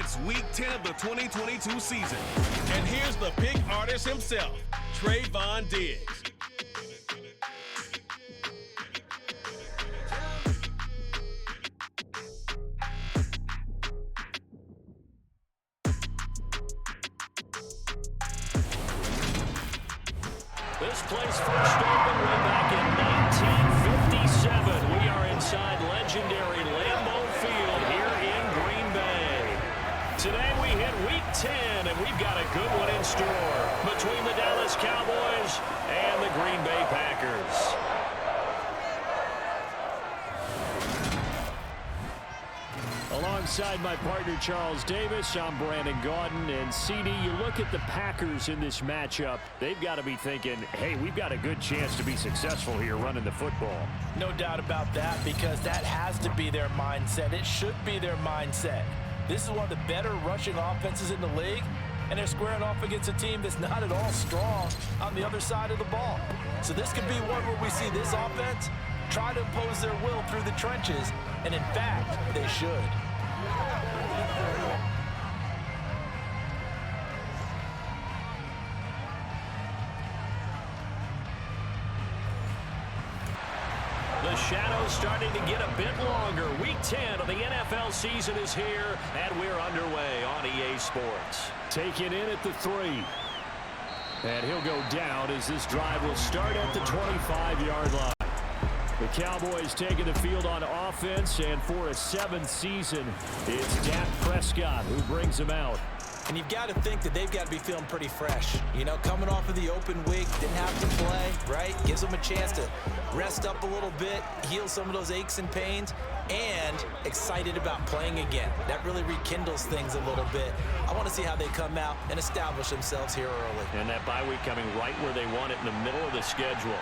It's Week 10 of the 2022 season. And here's the pick artist himself, Trayvon Diggs. This place first opened way back in 1957. We are inside legendary Lambeau Field here in Green Bay. Today we hit Week 10, and we've got a good one in store between the Dallas Cowboys and the Green Bay Packers. Alongside my partner Charles Davis, I'm Brandon Gaudin. And CD, you look at the Packers in this matchup, they've got to be thinking, hey, we've got a good chance to be successful here running the football. No doubt about that, because that has to be their mindset. It should be their mindset. This is one of the better rushing offenses in the league, and they're squaring off against a team that's not at all strong on the other side of the ball. So this could be one where we see this offense try to impose their will through the trenches, and in fact, they should. The shadow's starting to get a bit longer. Week 10 of the NFL season is here, and we're underway on EA Sports. Taken in at the 3. And he'll go down as this drive will start at the 25-yard line. The Cowboys taking the field on offense, and for a 7th season, it's Dak Prescott who brings them out. And you've got to think that they've got to be feeling pretty fresh. You know, coming off of the open week, didn't have to play, right? Gives them a chance to rest up a little bit, heal some of those aches and pains, and excited about playing again. That really rekindles things a little bit. I want to see how they come out and establish themselves here early. And that bye week coming right where they want it, in the middle of the schedule.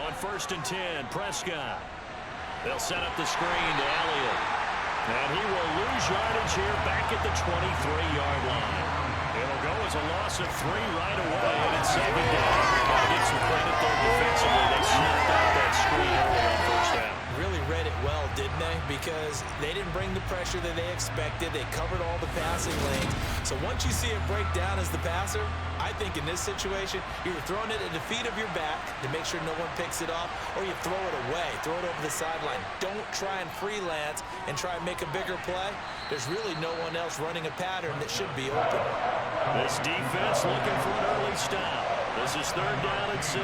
On 1st and 10, Prescott. They'll set up the screen to Elliott. And he will lose yardage here back at the 23-yard line. It'll go as a loss of 3 right away, and it's 2nd down. Got to get some credit there defensively. They snuffed out that screen early on 1st down. Really read it well, didn't they? Because they didn't bring the pressure that they expected. They covered all the passing lanes. So once you see it break down as the passer, I think in this situation, you're throwing it at the feet of your back to make sure no one picks it off, or you throw it away, throw it over the sideline. Don't try and freelance and try and make a bigger play. There's really no one else running a pattern that should be open. This defense looking for an early stop. This is 3rd down and 6.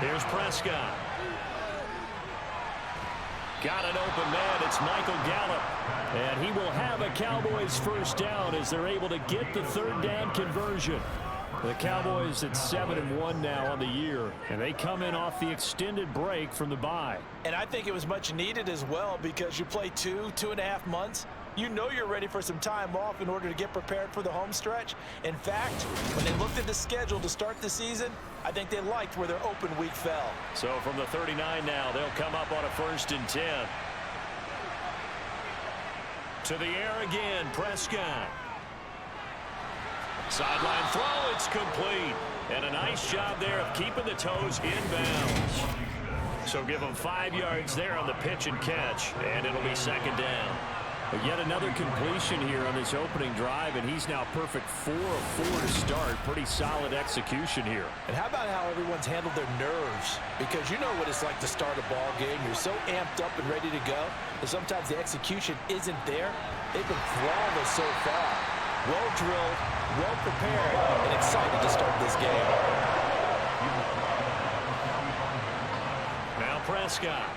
Here's Prescott. Got an open man. It's Michael Gallup. And he will have a Cowboys 1st down as they're able to get the 3rd down conversion. The Cowboys at 7-1 now on the year, and they come in off the extended break from the bye. And I think it was much needed as well, because you play 2.5 months. You know you're ready for some time off in order to get prepared for the home stretch. In fact, when they looked at the schedule to start the season, I think they liked where their open week fell. So from the 39 now, they'll come up on a 1st and 10. To the air again, Prescott. Sideline throw, it's complete. And a nice job there of keeping the toes inbounds. So give them 5 yards there on the pitch and catch, and it'll be 2nd down. But yet another completion here on this opening drive, and he's now perfect 4 of 4 to start. Pretty solid execution here. And how about how everyone's handled their nerves? Because you know what it's like to start a ball game. You're so amped up and ready to go, and sometimes the execution isn't there. They've been flawless so far. Well drilled, well prepared, and excited to start this game. Now Prescott.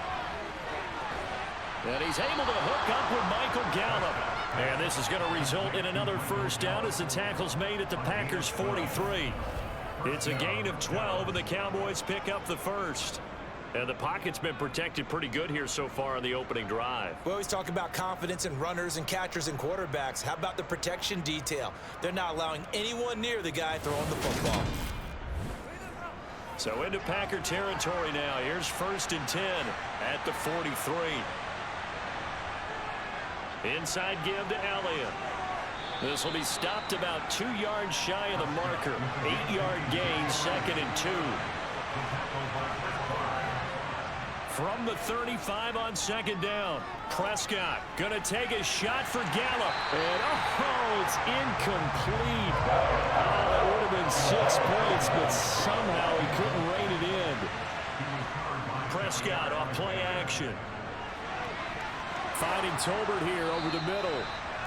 And he's able to hook up with Michael Gallup. And this is going to result in another 1st down as the tackle's made at the Packers' 43. It's a gain of 12, and the Cowboys pick up the 1st. And the pocket's been protected pretty good here so far on the opening drive. We always talk about confidence in runners and catchers and quarterbacks. How about the protection detail? They're not allowing anyone near the guy throwing the football. So into Packer territory now. Here's 1st and 10 at the 43. Inside give to Elliott. This will be stopped about 2 yards shy of the marker. 8-yard gain, 2nd and 2. From the 35 on second down. Prescott going to take a shot for Gallup. And, it's incomplete. Oh, that would have been 6 points, but somehow he couldn't rein it in. Prescott off play action. Finding Tolbert here over the middle.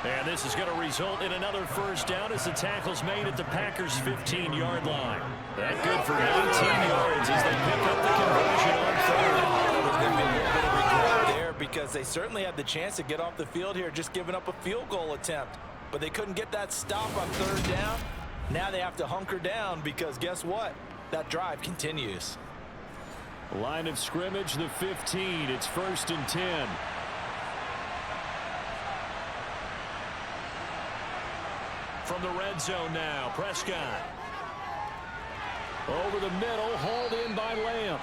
And this is going to result in another first down as the tackle's made at the Packers' 15-yard line. That good for 18 yards as they pick up the conversion on third. There's going to be a little bit of regret there because they certainly had the chance to get off the field here, just giving up a field goal attempt. But they couldn't get that stop on third down. Now they have to hunker down because guess what? That drive continues. Line of scrimmage, the 15. It's 1st and 10. From the red zone now, Prescott. Over the middle, hauled in by Lamb.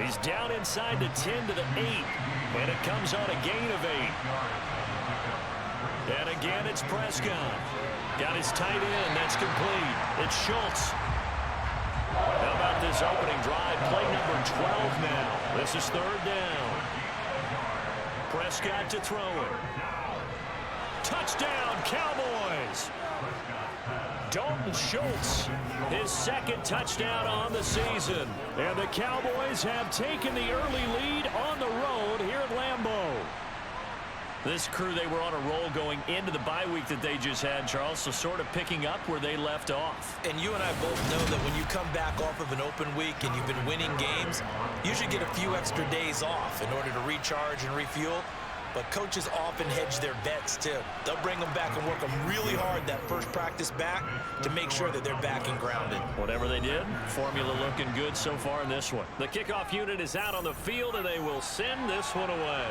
He's down inside the 10 to the 8. And it comes on a gain of 8. And again, it's Prescott. Got his tight end. That's complete. It's Schultz. How about this opening drive? Play number 12 now. This is third down. Prescott to throw it. Touchdown, Cowboys. Dalton Schultz, his second touchdown on the season. And the Cowboys have taken the early lead on the road here at Lambeau. This crew, they were on a roll going into the bye week that they just had, Charles, so sort of picking up where they left off. And you and I both know that when you come back off of an open week and you've been winning games, you should get a few extra days off in order to recharge and refuel. But coaches often hedge their bets, too. They'll bring them back and work them really hard that first practice back to make sure that they're back and grounded. Whatever they did, formula looking good so far in this one. The kickoff unit is out on the field, and they will send this one away.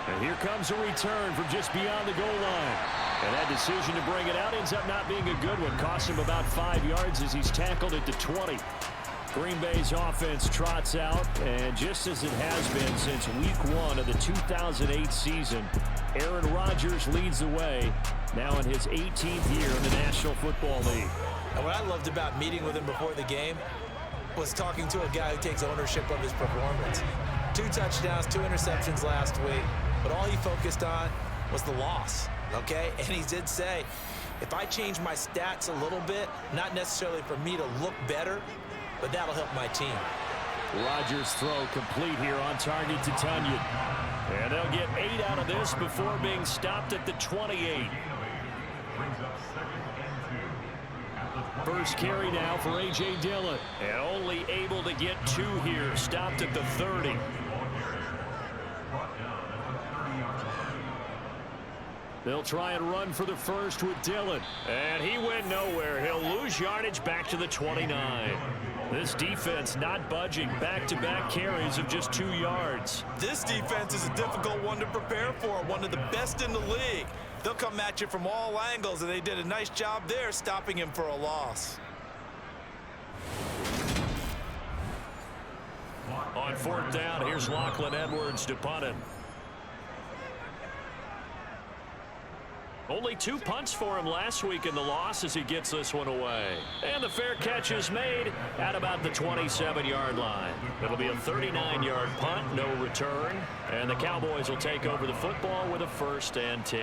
And here comes a return from just beyond the goal line. And that decision to bring it out ends up not being a good one. Costs him about 5 yards as he's tackled at the 20. Green Bay's offense trots out, and just as it has been since week 1 of the 2008 season, Aaron Rodgers leads the way, now in his 18th year in the National Football League. And what I loved about meeting with him before the game was talking to a guy who takes ownership of his performance. 2 touchdowns, 2 interceptions last week, but all he focused on was the loss, okay? And he did say, if I change my stats a little bit, not necessarily for me to look better, but that'll help my team. Rodgers' throw complete here on target to Tunyon. And they'll get 8 out of this before being stopped at the 28. First carry now for A.J. Dillon. And only able to get 2 here, stopped at the 30. They'll try and run for the first with Dillon. And he went nowhere. He'll lose yardage back to the 29. This defense not budging. Back-to-back carries of just 2 yards. This defense is a difficult one to prepare for. One of the best in the league. They'll come at you from all angles, and they did a nice job there stopping him for a loss. On 4th down, here's Lachlan Edwards to punt it. Only 2 punts for him last week in the loss as he gets this one away. And the fair catch is made at about the 27-yard line. It'll be a 39-yard punt, no return. And the Cowboys will take over the football with a 1st and 10.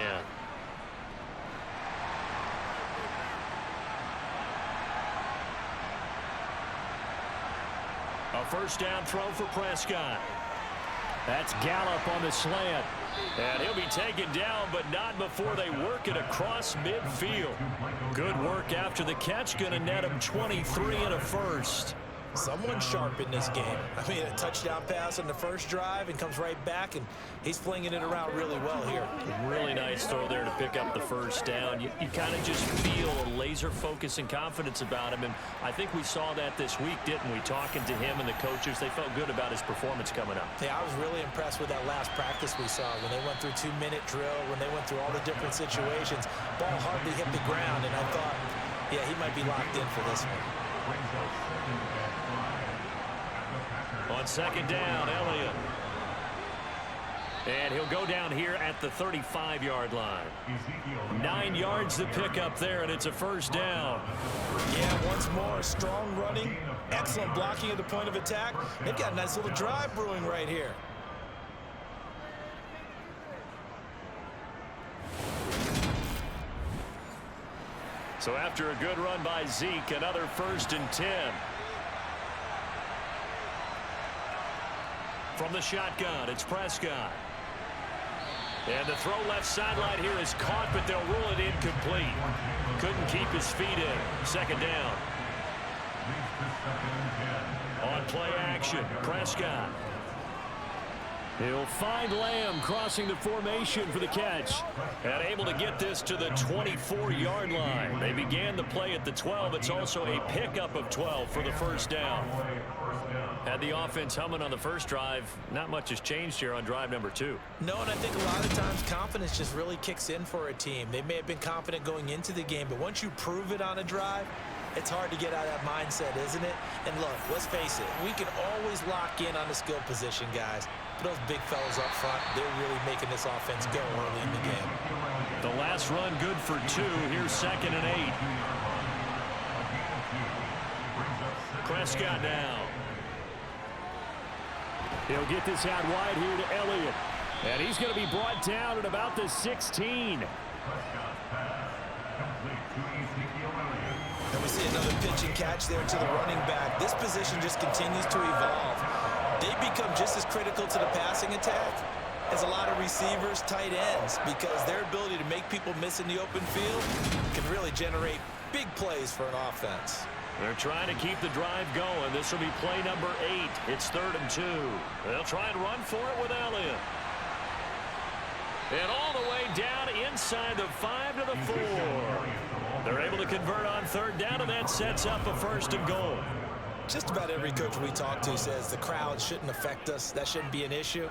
A first down throw for Prescott. That's Gallup on the slant. And he'll be taken down, but not before they work it across midfield. Good work after the catch. Going to net him 23 and a first. Someone sharp in this game. I mean, a touchdown pass on the first drive and comes right back, and he's flinging it around really well here. Really nice throw there to pick up the first down. You kind of just feel a laser focus and confidence about him, and I think we saw that this week, didn't we? Talking to him and the coaches, they felt good about his performance coming up. Yeah, I was really impressed with that last practice we saw when they went through 2-minute drill, when they went through all the different situations. Ball hardly hit the ground, and I thought, yeah, he might be locked in for this one. On 2nd down, Elliott. And he'll go down here at the 35-yard line. 9 yards to pick up there, and it's a first down. Yeah, once more, strong running, excellent blocking at the point of attack. They've got a nice little drive brewing right here. So after a good run by Zeke, another 1st and 10. From the shotgun, it's Prescott. And the throw left sideline here is caught, but they'll rule it incomplete. Couldn't keep his feet in. Second down. On play action, Prescott. He'll find Lamb crossing the formation for the catch. And able to get this to the 24-yard line. They began the play at the 12. It's also a pickup of 12 for the first down. Had the offense humming on the first drive. Not much has changed here on drive number 2. No, and I think a lot of times confidence just really kicks in for a team. They may have been confident going into the game, but once you prove it on a drive, it's hard to get out of that mindset, isn't it? And look, let's face it, we can always lock in on the skill position, guys. But those big fellas up front, they're really making this offense go early in the game. The last run good for 2. Here's 2nd and 8. Prescott now. He'll get this out wide here to Elliott. And he's going to be brought down at about the 16. And we see another pitch and catch there to the running back. This position just continues to evolve. They become just as critical to the passing attack as a lot of receivers, tight ends, because their ability to make people miss in the open field can really generate big plays for an offense. They're trying to keep the drive going. This will be play number 8. It's 3rd and 2. They'll try and run for it with Elliott. And all the way down inside the 5 to the 4. They're able to convert on 3rd down, and that sets up a 1st and goal. Just about every coach we talk to says the crowd shouldn't affect us. That shouldn't be an issue.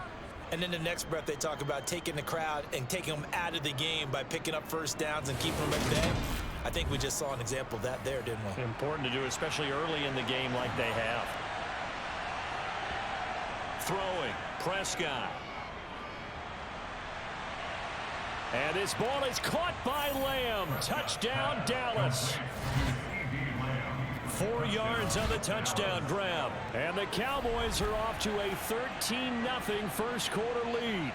And in the next breath, they talk about taking the crowd and taking them out of the game by picking up first downs and keeping them at bay. I think we just saw an example of that there, didn't we? Important to do, especially early in the game like they have. Throwing, Prescott. And this ball is caught by Lamb. Touchdown, Dallas. 4 yards on the touchdown grab. And the Cowboys are off to a 13-0 first quarter lead.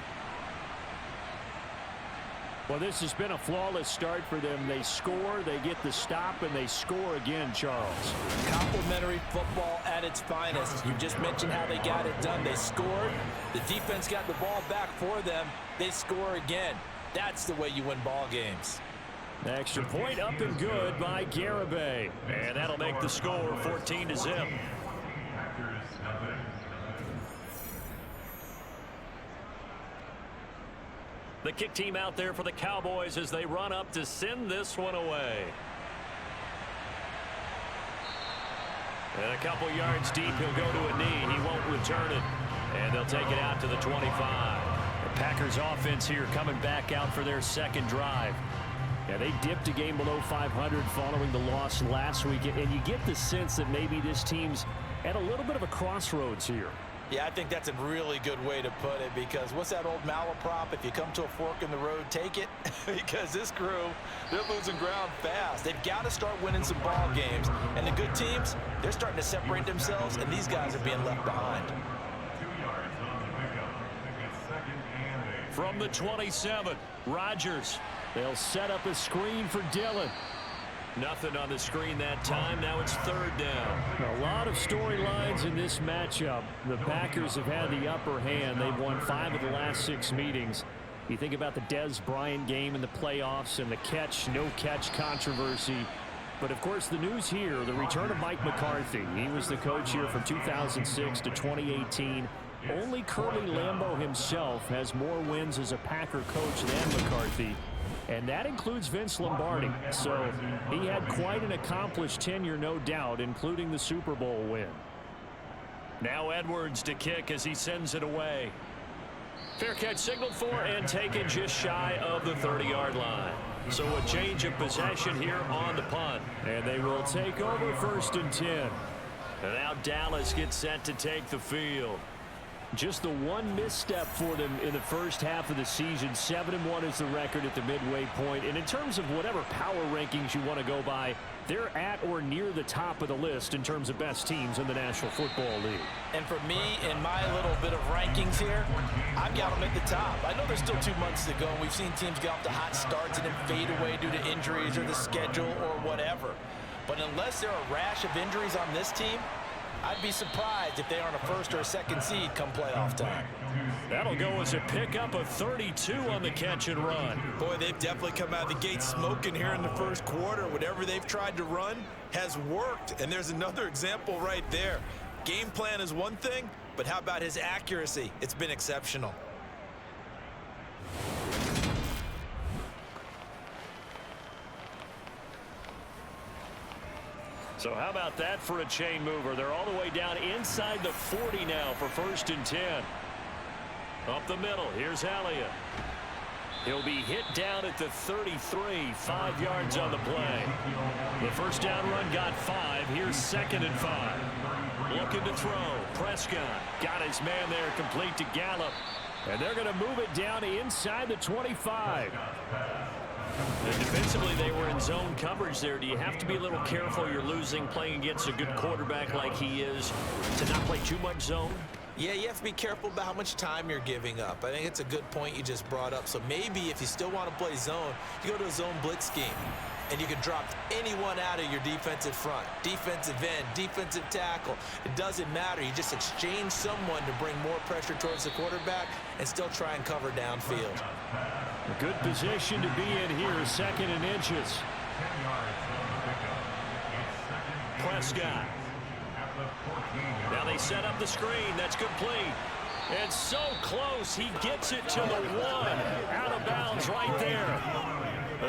Well, this has been a flawless start for them. They score, they get the stop, and they score again, Charles. Complimentary football at its finest. You just mentioned how they got it done. They scored. The defense got the ball back for them. They score again. That's the way you win ball games. Extra point up and good by Garibay. And that'll make the score 14-0. The kick team out there for the Cowboys as they run up to send this one away. And a couple yards deep, he'll go to a knee. He won't return it. And they'll take it out to the 25. The Packers offense here coming back out for their second drive. Yeah, they dipped a game below 500 following the loss last week. And you get the sense that maybe this team's at a little bit of a crossroads here. Yeah, I think that's a really good way to put it, because what's that old malaprop? If you come to a fork in the road, take it. Because this crew, they're losing ground fast. They've got to start winning some ball games. And the good teams, they're starting to separate themselves, and these guys are being left behind. From the 27, Rodgers. They'll set up a screen for Dillon. Nothing on the screen that time. Now it's 3rd down. A lot of storylines in this matchup. The Packers have had the upper hand. They've won 5 of the last 6 meetings. You think about the Dez Bryant game in the playoffs and the catch, no catch controversy. But of course the news here, the return of Mike McCarthy. He was the coach here from 2006 to 2018. Only Curly Lambeau himself has more wins as a Packer coach than McCarthy. And that includes Vince Lombardi. So he had quite an accomplished tenure, no doubt, including the Super Bowl win. Now Edwards to kick as he sends it away. Fair catch signaled for and taken just shy of the 30-yard line. So a change of possession here on the punt. And they will take over 1st and 10. And now Dallas gets set to take the field. Just the one misstep for them in the first half of the season. 7-1 is the record at the midway point. And in terms of whatever power rankings you want to go by, they're at or near the top of the list in terms of best teams in the National Football League. And for me, in my little bit of rankings here, I've got them at the top. I know there's still 2 months to go, and we've seen teams get off to hot starts and then fade away due to injuries or the schedule or whatever. But unless there are a rash of injuries on this team, I'd be surprised if they aren't a first or a second seed come playoff time. That'll go as a pickup of 32 on the catch and run. Boy, they've definitely come out of the gate smoking here in the first quarter. Whatever they've tried to run has worked. And there's another example right there. Game plan is one thing, but how about his accuracy? It's been exceptional. So how about that for a chain mover? They're all the way down inside the 40 now for 1st and 10. Up the middle, here's Elliott. He'll be hit down at the 33, 5 yards on the play. The first down run got 5. Here's 2nd and 5. Looking to throw. Prescott got his man there, complete to Gallup. And they're going to move it down inside the 25. And defensively, they were in zone coverage there. Do you have to be a little careful? You're losing playing against a good quarterback like he is to not play too much zone? Yeah, you have to be careful about how much time you're giving up. I think it's a good point you just brought up. So maybe if you still want to play zone, you go to a zone blitz scheme. And you can drop anyone out of your defensive front, defensive end, defensive tackle. It doesn't matter. You just exchange someone to bring more pressure towards the quarterback and still try and cover downfield. A good position to be in here, 2nd and inches. Prescott. Now they set up the screen. That's complete. And so close. He gets it to the 1. Out of bounds right there.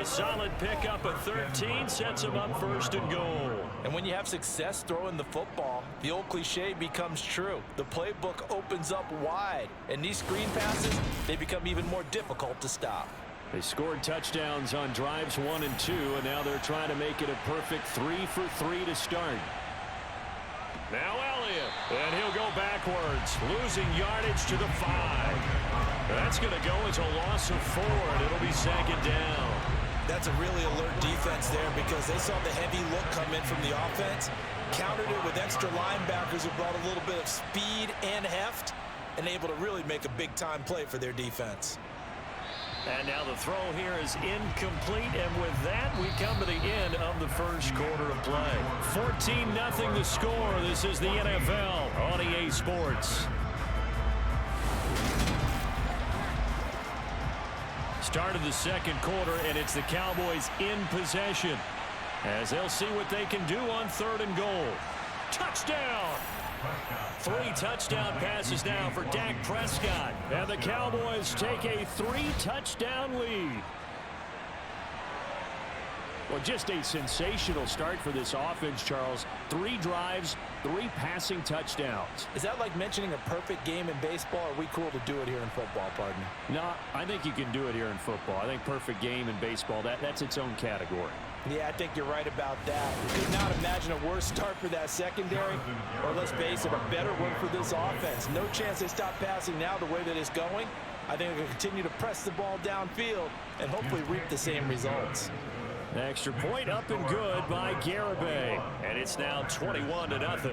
A solid pickup of 13 sets him up 1st and goal. And when you have success throwing the football, the old cliche becomes true. The playbook opens up wide. And these screen passes, they become even more difficult to stop. They scored touchdowns on drives 1 and 2, and now they're trying to make it a perfect 3 for 3 to start. Now Elliott, and he'll go backwards, losing yardage to the 5. That's going to go as a loss of 4, and it'll be 2nd down. That's a really alert defense there because they saw the heavy look come in from the offense, countered it with extra linebackers who brought a little bit of speed and heft, and able to really make a big-time play for their defense. And now the throw here is incomplete, and with that, we come to the end of the first quarter of play. 14-0 the score. This is the NFL on EA Sports. Start of the second quarter, and it's the Cowboys in possession as they'll see what they can do on 3rd and goal. Touchdown! 3 touchdown passes now for Dak Prescott, and the Cowboys take a 3-touchdown lead. Well, just a sensational start for this offense, Charles. 3 drives, 3 passing touchdowns. Is that like mentioning a perfect game in baseball? Or are we cool to do it here in football, partner? No, I think you can do it here in football. I think perfect game in baseball, that's its own category. Yeah, I think you're right about that. Could not imagine a worse start for that secondary, or let's face it, a better one for this offense. No chance they stop passing now the way that it's going. I think they'll continue to press the ball downfield and hopefully reap the same results. Extra point up and good by Garibay. And it's now 21-0.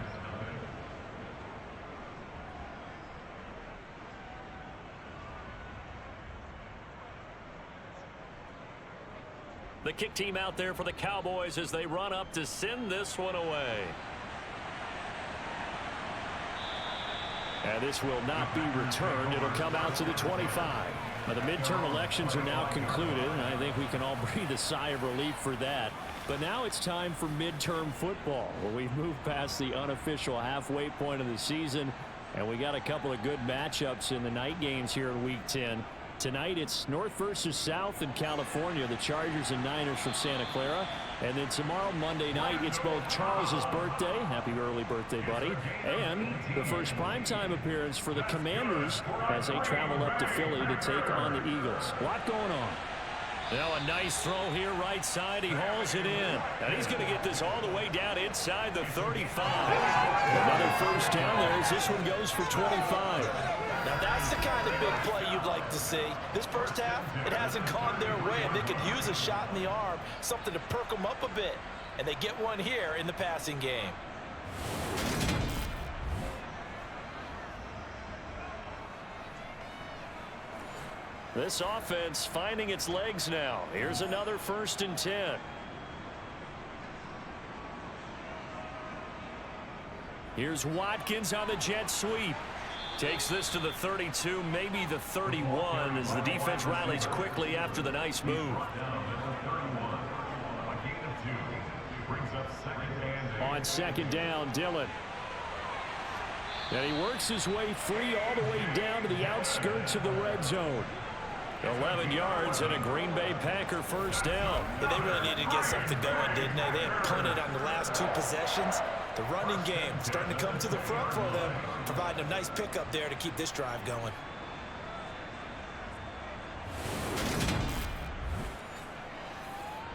The kick team out there for the Cowboys as they run up to send this one away. And this will not be returned. It'll come out to the 25. Now, the midterm elections are now concluded, and I think we can all breathe a sigh of relief for that. But now it's time for midterm football, where we've moved past the unofficial halfway point of the season, and we got a couple of good matchups in the night games here in Week 10. Tonight it's North versus South in California, the Chargers and Niners from Santa Clara. And then tomorrow, Monday night, it's both Charles's birthday, happy early birthday, buddy, and the first primetime appearance for the Commanders as they travel up to Philly to take on the Eagles. A lot going on. Now a nice throw here right side. He hauls it in. And he's going to get this all the way down inside the 35. Another first down there as this one goes for 25. Now that's the kind of big play you'd like to see. This first half, it hasn't gone their way, and they could use a shot in the arm, something to perk them up a bit. And they get one here in the passing game. This offense finding its legs now. Here's another 1st and 10. Here's Watkins on the jet sweep. Takes this to the 32, maybe the 31, as the defense rallies quickly after the nice move. On 2nd down, Dillon. And he works his way free all the way down to the outskirts of the red zone. 11 yards and a Green Bay Packer first down. Yeah, they really needed to get something going, didn't they? They had punted on the last 2 possessions. The running game starting to come to the front for them, providing a nice pickup there to keep this drive going.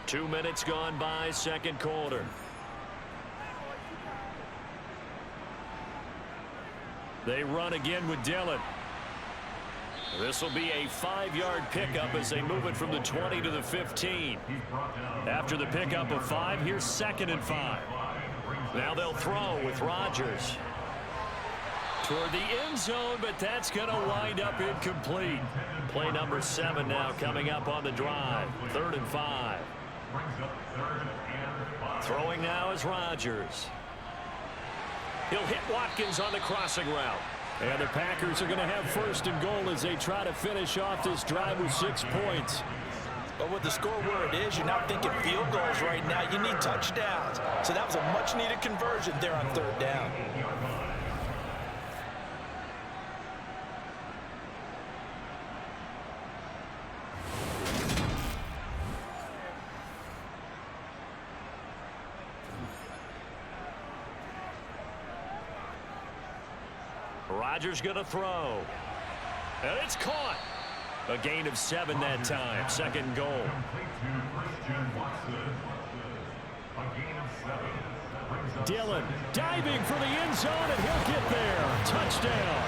Two minutes gone by, second quarter. They run again with Dillon. This will be a 5-yard pickup as they move it from the 20 to the 15. After the pickup of 5, here's 2nd and 5. Now they'll throw with Rodgers. Toward the end zone, but that's going to wind up incomplete. Play number 7 now coming up on the drive. 3rd and 5. Throwing now is Rodgers. He'll hit Watkins on the crossing route. And the Packers are going to have 1st and goal as they try to finish off this drive with 6 points. But with the score where it is, you're not thinking field goals right now. You need touchdowns. So that was a much-needed conversion there on 3rd down. Rodgers going to throw. And it's caught. A gain of 7 that time. 2nd goal. Dillon diving for the end zone, and he'll get there. Touchdown.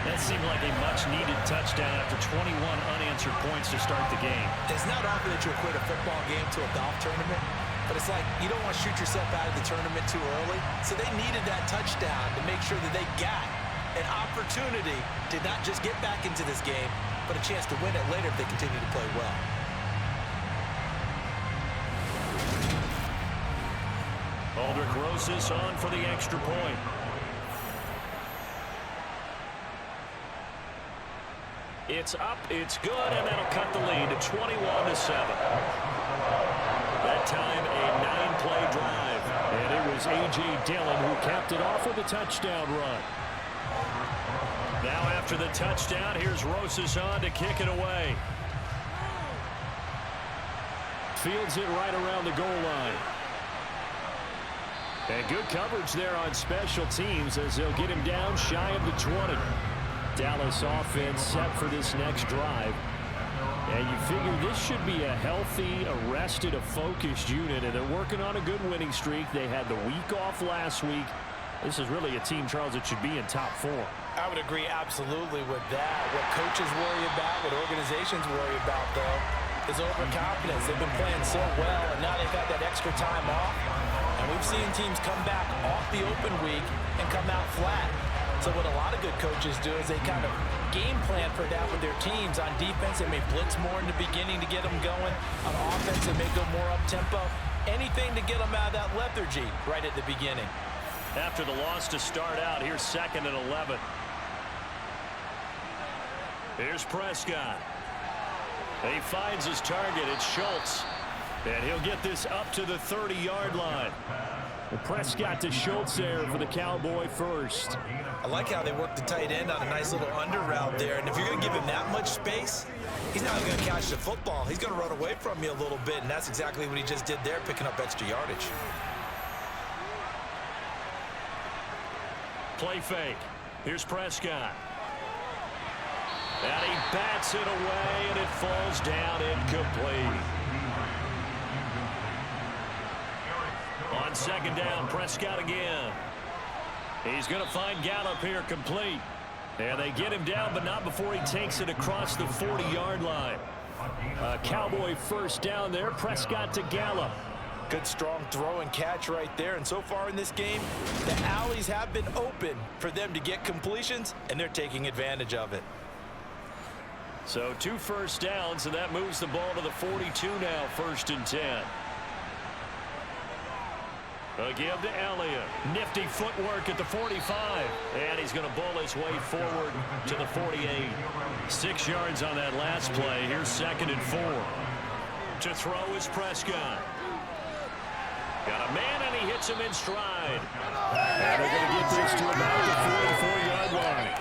That seemed like a much-needed touchdown after 21 unanswered points to start the game. It's not often that you equate a football game to a golf tournament, but it's like you don't want to shoot yourself out of the tournament too early. So they needed that touchdown to make sure that they got an opportunity to not just get back into this game, but a chance to win it later if they continue to play well. Aldrich Rosas on for the extra point. It's up, it's good, and that'll cut the lead to 21-7. That time a 9-play drive, and it was A.J. Dillon who capped it off with a touchdown run. Now after the touchdown, here's Rosas on to kick it away. Fields it right around the goal line. And good coverage there on special teams as they'll get him down shy of the 20. Dallas offense set for this next drive. And you figure this should be a healthy, a rested, a focused unit, and they're working on a good winning streak. They had the week off last week. This is really a team, Charles, that should be in top 4. I would agree absolutely with that. What coaches worry about, what organizations worry about, though, is overconfidence. They've been playing so well, and now they've had that extra time off. And we've seen teams come back off the open week and come out flat. So what a lot of good coaches do is they kind of game plan for that with their teams. On defense, they may blitz more in the beginning to get them going. On offense, they may go more up-tempo. Anything to get them out of that lethargy right at the beginning. After the loss to start out, here's 2nd and 11. Here's Prescott. And he finds his target. It's Schultz. And he'll get this up to the 30-yard line. And Prescott to Schultz there for the Cowboy first. I like how they work the tight end on a nice little under route there. And if you're going to give him that much space, he's not going to catch the football. He's going to run away from you a little bit, and that's exactly what he just did there, picking up extra yardage. Play fake. Here's Prescott. And he bats it away, and it falls down incomplete. On second down. Prescott again. He's going to find Gallup here complete. And they get him down, but not before he takes it across the 40-yard line. Cowboy first down there. Prescott to Gallup. Good strong throw and catch right there. And so far in this game, the alleys have been open for them to get completions, and they're taking advantage of it. So 2 first downs, and that moves the ball to the 42 now, 1st and 10. Again to Elliott. Nifty footwork at the 45. And he's going to bull his way forward to the 48. 6 yards on that last play. Here's 2nd and 4. To throw is Prescott. Got a man, and he hits him in stride. And they're going to get this to about the 44-yard line.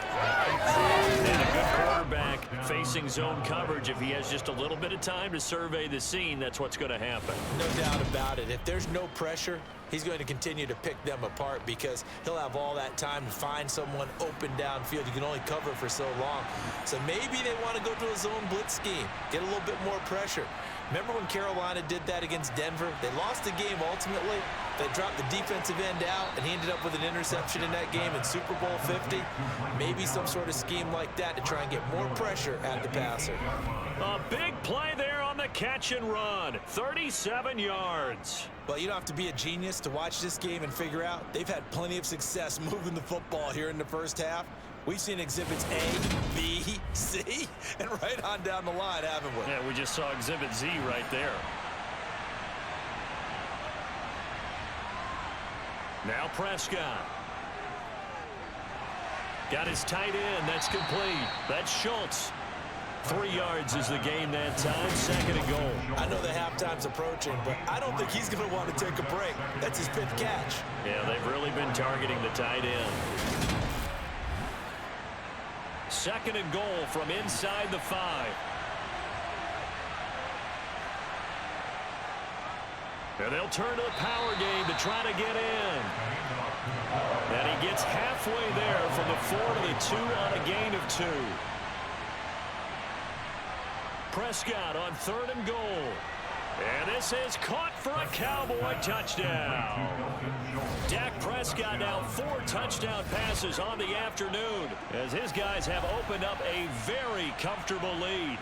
And a good quarterback facing zone coverage. If he has just a little bit of time to survey the scene, that's what's going to happen. No doubt about it. If there's no pressure, he's going to continue to pick them apart because he'll have all that time to find someone open downfield. You can only cover for so long. So maybe they want to go to a zone blitz scheme, get a little bit more pressure. Remember when Carolina did that against Denver? They lost the game ultimately. They dropped the defensive end out, and he ended up with an interception in that game in Super Bowl 50. Maybe some sort of scheme like that to try and get more pressure at the passer. A big play there on the catch and run. 37 yards. Well, you don't have to be a genius to watch this game and figure out they've had plenty of success moving the football here in the first half. We've seen exhibits A, B, C, and right on down the line, haven't we? Yeah, we just saw exhibit Z right there. Now Prescott. Got his tight end. That's complete. That's Schultz. 3 yards is the gain that time. 2nd and goal. I know the halftime's approaching, but I don't think he's going to want to take a break. That's his 5th catch. Yeah, they've really been targeting the tight end. 2nd and goal from inside the 5. And they'll turn to the power game to try to get in. And he gets halfway there from the 4 to the 2 on a gain of 2. Prescott on 3rd and goal. And this is caught for a Cowboy touchdown. Dak Prescott now 4 touchdown passes on the afternoon as his guys have opened up a very comfortable lead.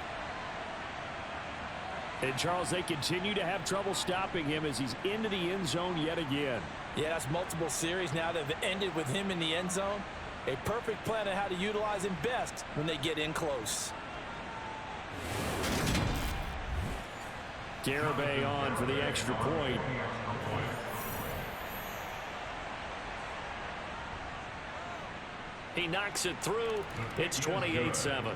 And, Charles, they continue to have trouble stopping him as he's into the end zone yet again. Yeah, that's multiple series now that have ended with him in the end zone. A perfect plan on how to utilize him best when they get in close. Garibay on for the extra point. He knocks it through. It's 28-7.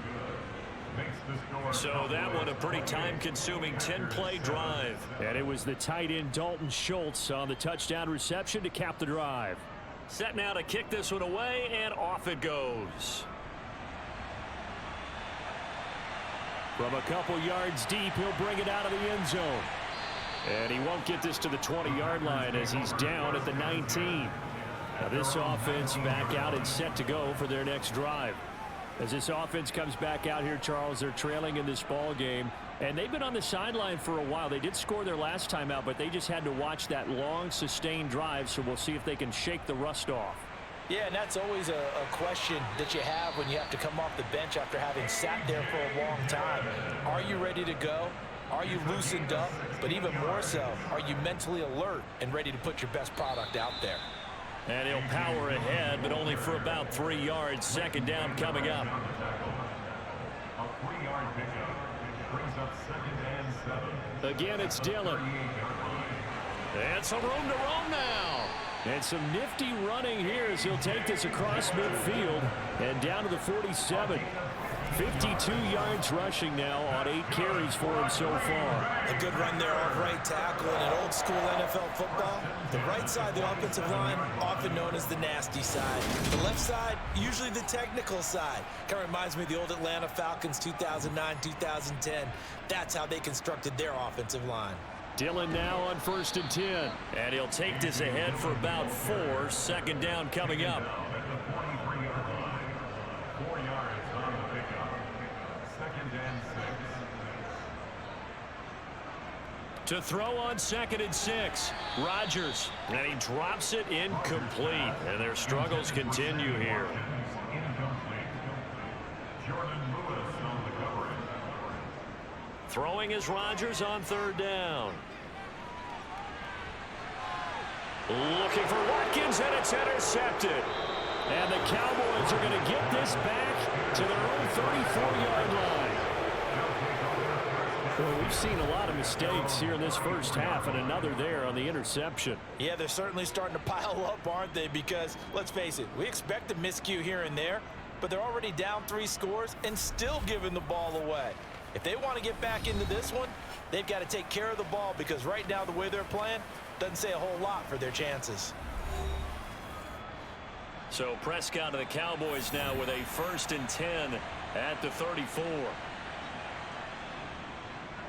So that one a pretty time-consuming 10-play drive. And it was the tight end Dalton Schultz on the touchdown reception to cap the drive. Set now to kick this one away, and off it goes. From a couple yards deep, he'll bring it out of the end zone. And he won't get this to the 20-yard line as he's down at the 19. Now this offense back out and set to go for their next drive. As this offense comes back out here, Charles, they're trailing in this ball game. And they've been on the sideline for a while. They did score their last time out, but they just had to watch that long, sustained drive. So we'll see if they can shake the rust off. Yeah, and that's always a question that you have when you have to come off the bench after having sat there for a long time. Are you ready to go? Are you loosened up? But even more so, are you mentally alert and ready to put your best product out there? And he'll power ahead, but only for about 3 yards. 2nd down coming up. A 3-yard pickup brings up 2nd and 7. Again, it's Dillon. And some room to roam now. And some nifty running here as he'll take this across midfield and down to the 47. 52 yards rushing now on 8 carries for him so far. A good run there off right tackle in an old school NFL football. The right side of the offensive line, often known as the nasty side. The left side, usually the technical side. Kind of reminds me of the old Atlanta Falcons 2009, 2010. That's how they constructed their offensive line. Dillon now on 1st and 10. And he'll take this ahead for about 4. 2nd down coming up. 4 yards on the pickup. 2nd and 6. To throw on 2nd and 6. Rodgers. And he drops it incomplete. And their struggles continue here. Throwing is Rodgers on 3rd down. Looking for Watkins, and it's intercepted. And the Cowboys are going to get this back to their own 34-yard line. Well, we've seen a lot of mistakes here in this first half, and another there on the interception. Yeah, they're certainly starting to pile up, aren't they? Because, let's face it, we expect a miscue here and there, but they're already down 3 scores and still giving the ball away. If they want to get back into this one, they've got to take care of the ball, because right now the way they're playing doesn't say a whole lot for their chances. So Prescott of the Cowboys now with a 1st and 10 at the 34.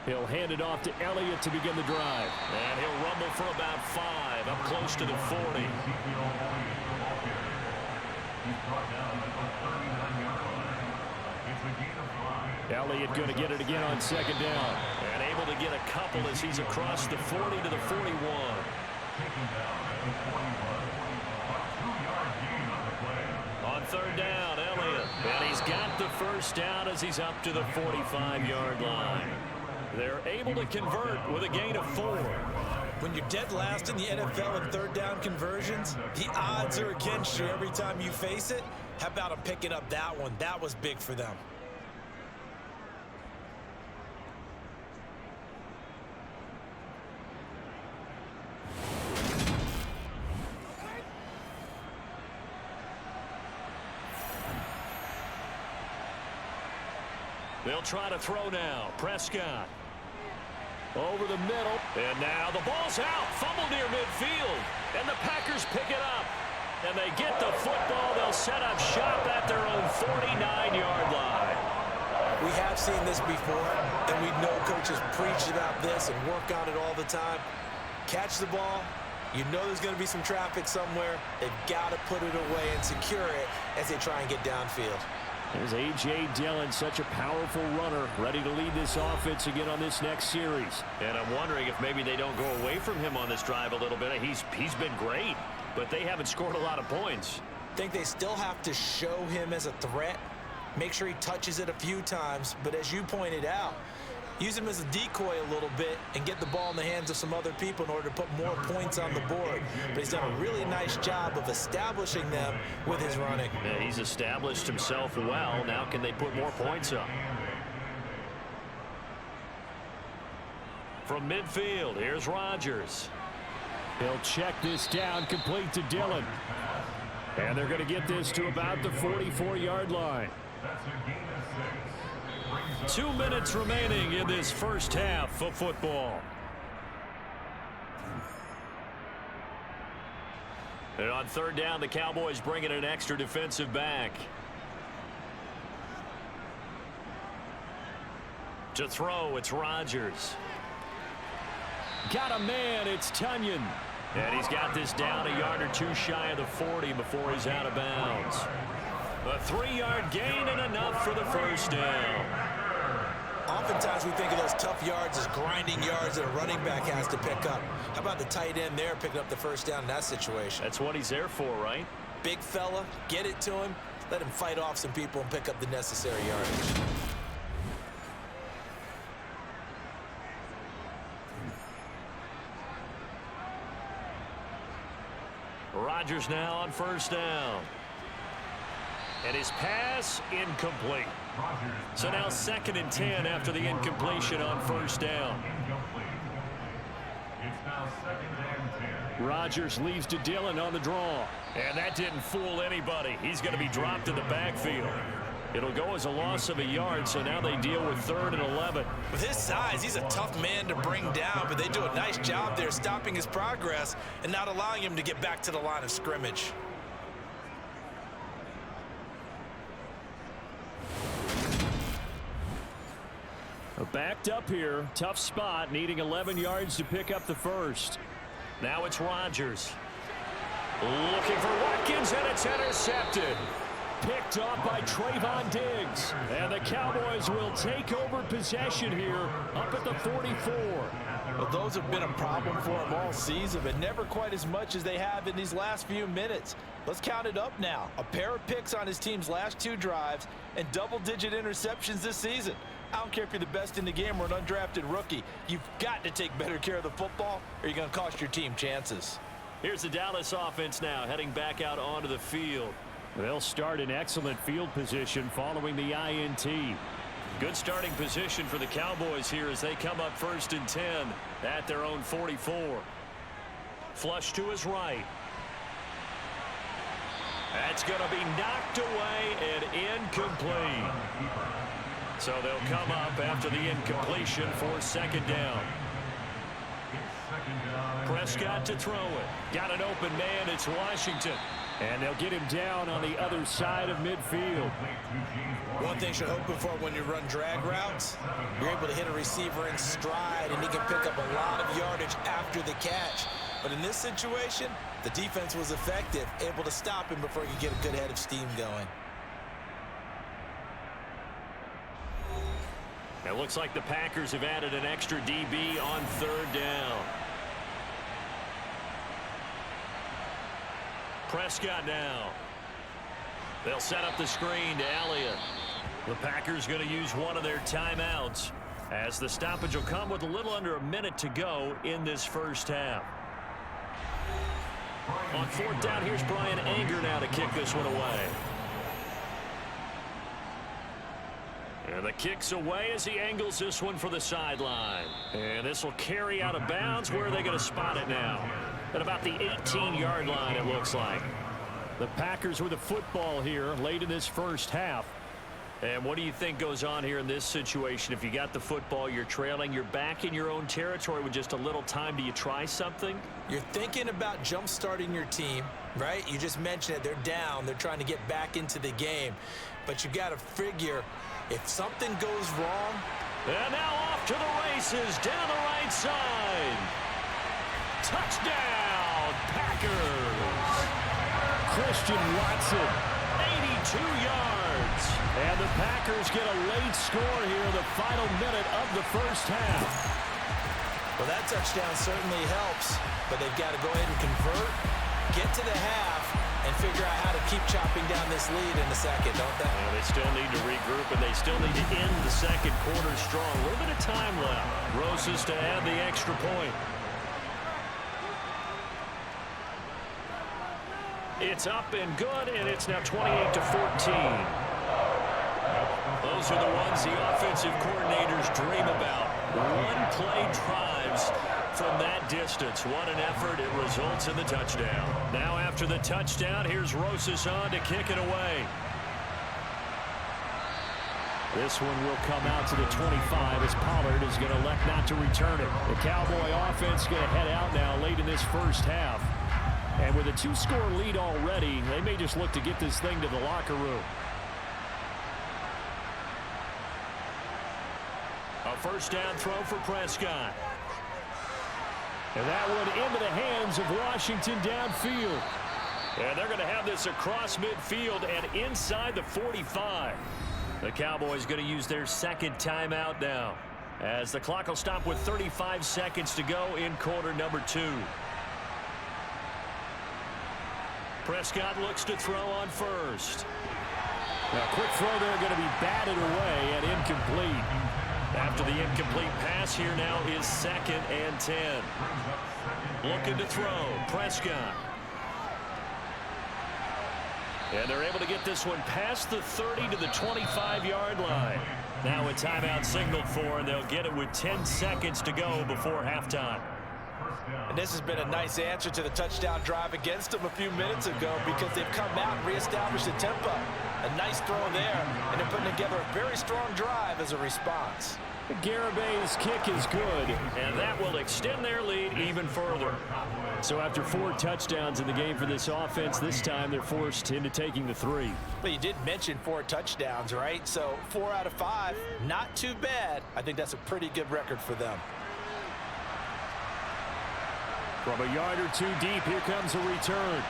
He'll hand it off to Elliott to begin the drive. And he'll rumble for about 5 up close to the 40. Elliott going to get it again on 2nd down. And able to get a couple as he's across the 40 to the 41. On 3rd down, Elliott. And he's got the 1st down as he's up to the 45-yard line. They're able to convert with a gain of 4. When you're dead last in the NFL in 3rd down conversions, the odds are against you every time you face it. How about them picking up that one? That was big for them. They'll try to throw now. Prescott. Over the middle. And now the ball's out. Fumble near midfield. And the Packers pick it up. And they get the football. They'll set up shop at their own 49-yard line. We have seen this before, and we know coaches preach about this and work on it all the time. Catch the ball. You know there's going to be some traffic somewhere. They've got to put it away and secure it as they try and get downfield. There's A.J. Dillon, such a powerful runner, ready to lead this offense again on this next series. And I'm wondering if maybe they don't go away from him on this drive a little bit. He's been great, but they haven't scored a lot of points. I think they still have to show him as a threat. Make sure he touches it a few times. But as you pointed out, use him as a decoy a little bit and get the ball in the hands of some other people in order to put more points on the board. But he's done a really nice job of establishing them with his running. Yeah, he's established himself well. Now can they put more points up? From midfield, here's Rodgers. He'll check this down, complete to Dillon. And they're going to get this to about the 44-yard line. 2 minutes remaining in this first half of football. And on 3rd down, the Cowboys bring in an extra defensive back. To throw, it's Rodgers. Got a man, it's Tunyon. And he's got this down a yard or 2 shy of the 40 before he's out of bounds. A 3-yard gain and enough for the 1st down. Oftentimes we think of those tough yards as grinding yards that a running back has to pick up. How about the tight end there picking up the 1st down in that situation? That's what he's there for, right? Big fella, get it to him, let him fight off some people and pick up the necessary yardage. Rodgers now on 1st down. And his pass incomplete. So now 2nd and 10 after the incompletion on 1st down. It's now 2nd and 10. Rodgers leaves to Dillon on the draw. And that didn't fool anybody. He's going to be dropped in the backfield. It'll go as a loss of a yard, so now they deal with 3rd and 11. With his size, he's a tough man to bring down, but they do a nice job there stopping his progress and not allowing him to get back to the line of scrimmage. Backed up here, tough spot, needing 11 yards to pick up the 1st. Now it's Rodgers. Looking for Watkins, and it's intercepted. Picked off by Trayvon Diggs. And the Cowboys will take over possession here up at the 44. Well, those have been a problem for him all season, but never quite as much as they have in these last few minutes. Let's count it up now. A pair of picks on his team's last 2 drives and double-digit interceptions this season. I don't care if you're the best in the game or an undrafted rookie. You've got to take better care of the football or you're going to cost your team chances. Here's the Dallas offense now heading back out onto the field. They'll start in excellent field position following the INT. Good starting position for the Cowboys here as they come up 1st and 10 at their own 44. Flush to his right. That's going to be knocked away and incomplete. So they'll come up after the incompletion for 2nd down. Prescott to throw it. Got an open man. It's Washington. And they'll get him down on the other side of midfield. One thing you're hoping for when you run drag routes, you're able to hit a receiver in stride, and he can pick up a lot of yardage after the catch. But in this situation, the defense was effective, able to stop him before he could get a good head of steam going. It looks like the Packers have added an extra DB on 3rd down. Prescott now. They'll set up the screen to Elliott. The Packers going to use one of their timeouts as the stoppage will come with a little under a minute to go in this first half. On 4th down, here's Brian Anger now to kick this one away. And the kick's away as he angles this one for the sideline. And this will carry out of bounds. Where are they going to spot it now? At about the 18-yard line, it looks like. The Packers with the football here late in this first half. And what do you think goes on here in this situation? If you got the football, you're trailing, you're back in your own territory with just a little time. Do you try something? You're thinking about jump-starting your team, right? You just mentioned it. They're down. They're trying to get back into the game. But you got to figure if something goes wrong. And now off to the races down the right side. Touchdown, Packers. Christian Watson, 82 yards. And the Packers get a late score here in the final minute of the first half. Well, that touchdown certainly helps, but they've got to go ahead and convert, get to the half, and figure out how to keep chopping down this lead in the second, don't they? Well, they still need to regroup, and they still need to end the second quarter strong. A little bit of time left. Roses to add the extra point. It's up and good, and it's now 28-14. Those are the ones the offensive coordinators dream about. One-play drives from that distance. What an effort. It results in the touchdown. Now after the touchdown, here's Roses on to kick it away. This one will come out to the 25 as Pollard is going to elect not to return it. The Cowboy offense going to head out now late in this first half. And with a 2-score lead already, they may just look to get this thing to the locker room. A first down throw for Prescott. And that one into the hands of Washington downfield. And they're going to have this across midfield and inside the 45. The Cowboys going to use their 2nd timeout now, as the clock will stop with 35 seconds to go in quarter number 2. Prescott looks to throw on first. Now, quick throw there going to be batted away and incomplete. After the incomplete pass, here now is 2nd and 10. Looking to throw, Prescott. And they're able to get this one past the 30 to the 25-yard line. Now a timeout signaled for, and they'll get it with 10 seconds to go before halftime. And this has been a nice answer to the touchdown drive against them a few minutes ago, because they've come out and reestablished the tempo. A nice throw there, and they're putting together a very strong drive as a response. Garibay's kick is good, and that will extend their lead even further. So after 4 touchdowns in the game for this offense, this time they're forced into taking the 3. But you did mention 4 touchdowns, right? So 4 out of 5, not too bad. I think that's a pretty good record for them. From a yard or 2 deep, here comes a return.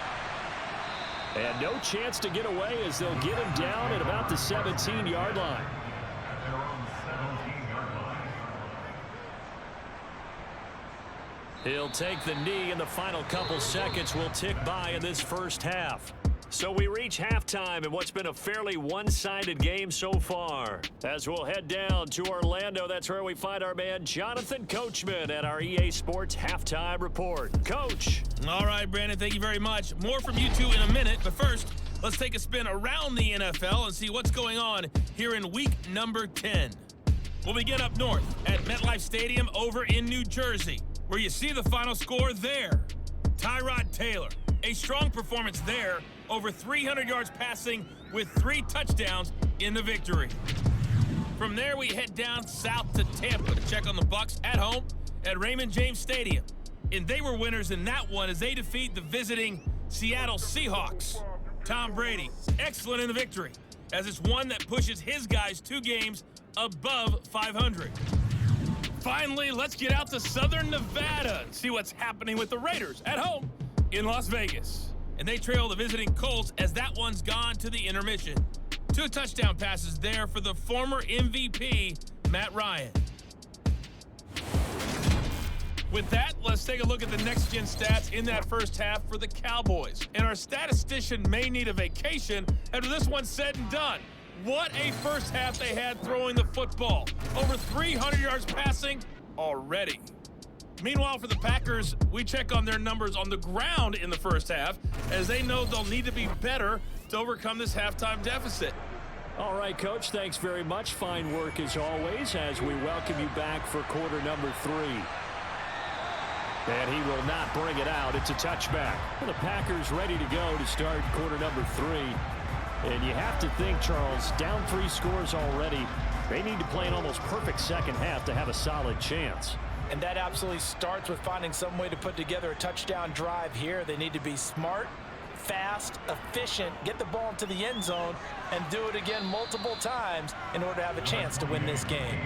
And no chance to get away as they'll get him down at about the 17-yard line. He'll take the knee, and the final couple seconds will tick by in this first half. So we reach halftime in what's been a fairly one-sided game so far. As we'll head down to Orlando, that's where we find our man Jonathan Coachman at our EA Sports Halftime Report. Coach. All right, Brandon, thank you very much. More from you two in a minute, but first, let's take a spin around the NFL and see what's going on here in week number 10. We'll begin up north at MetLife Stadium over in New Jersey, where you see the final score there. Tyrod Taylor, a strong performance there, over 300 yards passing with 3 touchdowns in the victory. From there, we head down south to Tampa to check on the Bucs at home at Raymond James Stadium. And they were winners in that one as they defeat the visiting Seattle Seahawks. Tom Brady, excellent in the victory, as it's one that pushes his guys 2 games above 500. Finally, let's get out to Southern Nevada and see what's happening with the Raiders at home in Las Vegas. And they trail the visiting Colts as that one's gone to the intermission. 2 touchdown passes there for the former MVP, Matt Ryan. With that, let's take a look at the next-gen stats in that first half for the Cowboys. And our statistician may need a vacation after this one's said and done. What a first half they had throwing the football. Over 300 yards passing already. Meanwhile, for the Packers, we check on their numbers on the ground in the first half, as they know they'll need to be better to overcome this halftime deficit. All right, Coach, thanks very much. Fine work as always as we welcome you back for quarter number 3. And he will not bring it out. It's a touchback. The Packers ready to go to start quarter number 3. And you have to think, Charles, down 3 scores already. They need to play an almost perfect second half to have a solid chance. And that absolutely starts with finding some way to put together a touchdown drive here. They need to be smart, fast, efficient, get the ball into the end zone, and do it again multiple times in order to have a chance to win this game.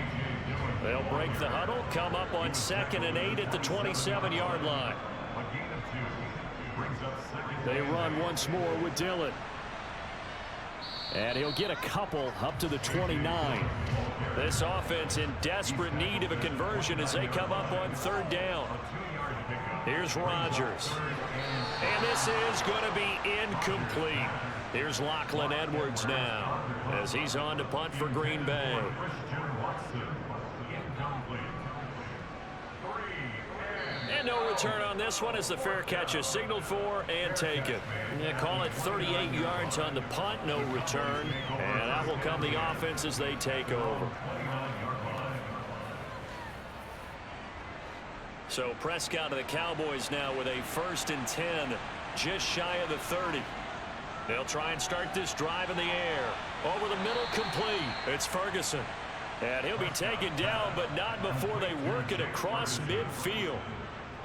They'll break the huddle, come up on 2nd and 8 at the 27-yard line. They run once more with Dillon. And he'll get a couple up to the 29. This offense in desperate need of a conversion as they come up on 3rd down. Here's Rodgers. And this is going to be incomplete. Here's Lachlan Edwards now as he's on to punt for Green Bay. And no return on this one as the fair catch is signaled for and taken. They call it 38 yards on the punt, no return. And that will come the offense as they take over. So Prescott of the Cowboys now with a 1st and 10, just shy of the 30. They'll try and start this drive in the air. Over the middle, complete. It's Ferguson. And he'll be taken down, but not before they work it across midfield.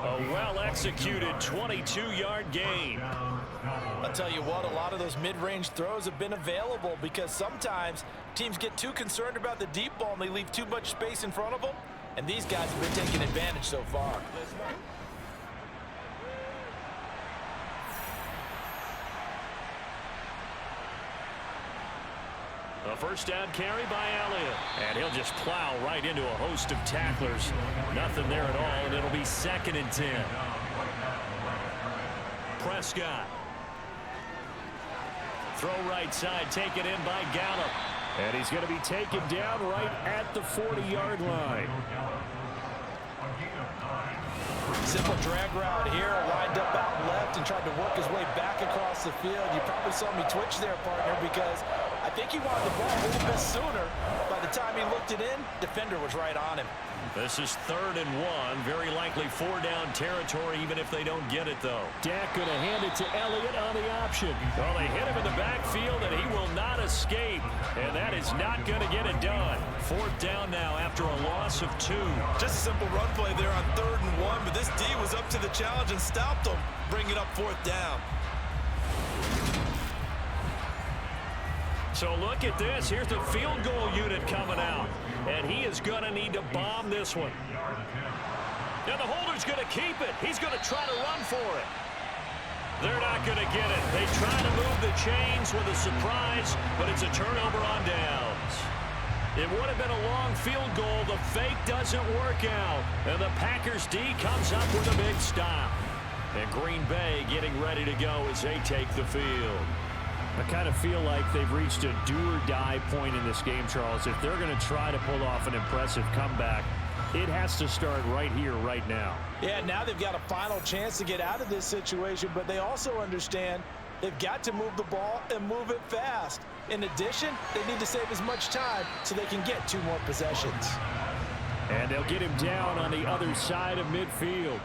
A well-executed 22-yard gain. I'll tell you what, a lot of those mid-range throws have been available because sometimes teams get too concerned about the deep ball and they leave too much space in front of them. And these guys have been taking advantage so far. A first down carry by Elliott. And he'll just plow right into a host of tacklers. Nothing there at all, and it'll be 2nd and 10. Prescott. Throw right side, taken in by Gallup. And he's going to be taken down right at the 40-yard line. Simple drag route here, lined up out left and tried to work his way back across the field. You probably saw me twitch there, partner, because I think he wanted the ball a little bit sooner. By the time he looked it in, defender was right on him. This is 3rd and 1. Very likely 4-down territory, even if they don't get it, though. Dak going to hand it to Elliott on the option. Well, they hit him in the backfield, and he will not escape. And that is not going to get it done. 4th down now after a loss of 2. Just a simple run play there on 3rd and 1, but this D was up to the challenge and stopped him, bringing up 4th down. So look at this. Here's the field goal unit coming out. And he is going to need to bomb this one. Now the holder's going to keep it. He's going to try to run for it. They're not going to get it. They try to move the chains with a surprise, but it's a turnover on downs. It would have been a long field goal. The fake doesn't work out. And the Packers D comes up with a big stop. And Green Bay getting ready to go as they take the field. I kind of feel like they've reached a do-or-die point in this game, Charles. If they're going to try to pull off an impressive comeback, it has to start right here, right now. Yeah, now they've got a final chance to get out of this situation, but they also understand they've got to move the ball and move it fast. In addition, they need to save as much time so they can get 2 more possessions. And they'll get him down on the other side of midfield.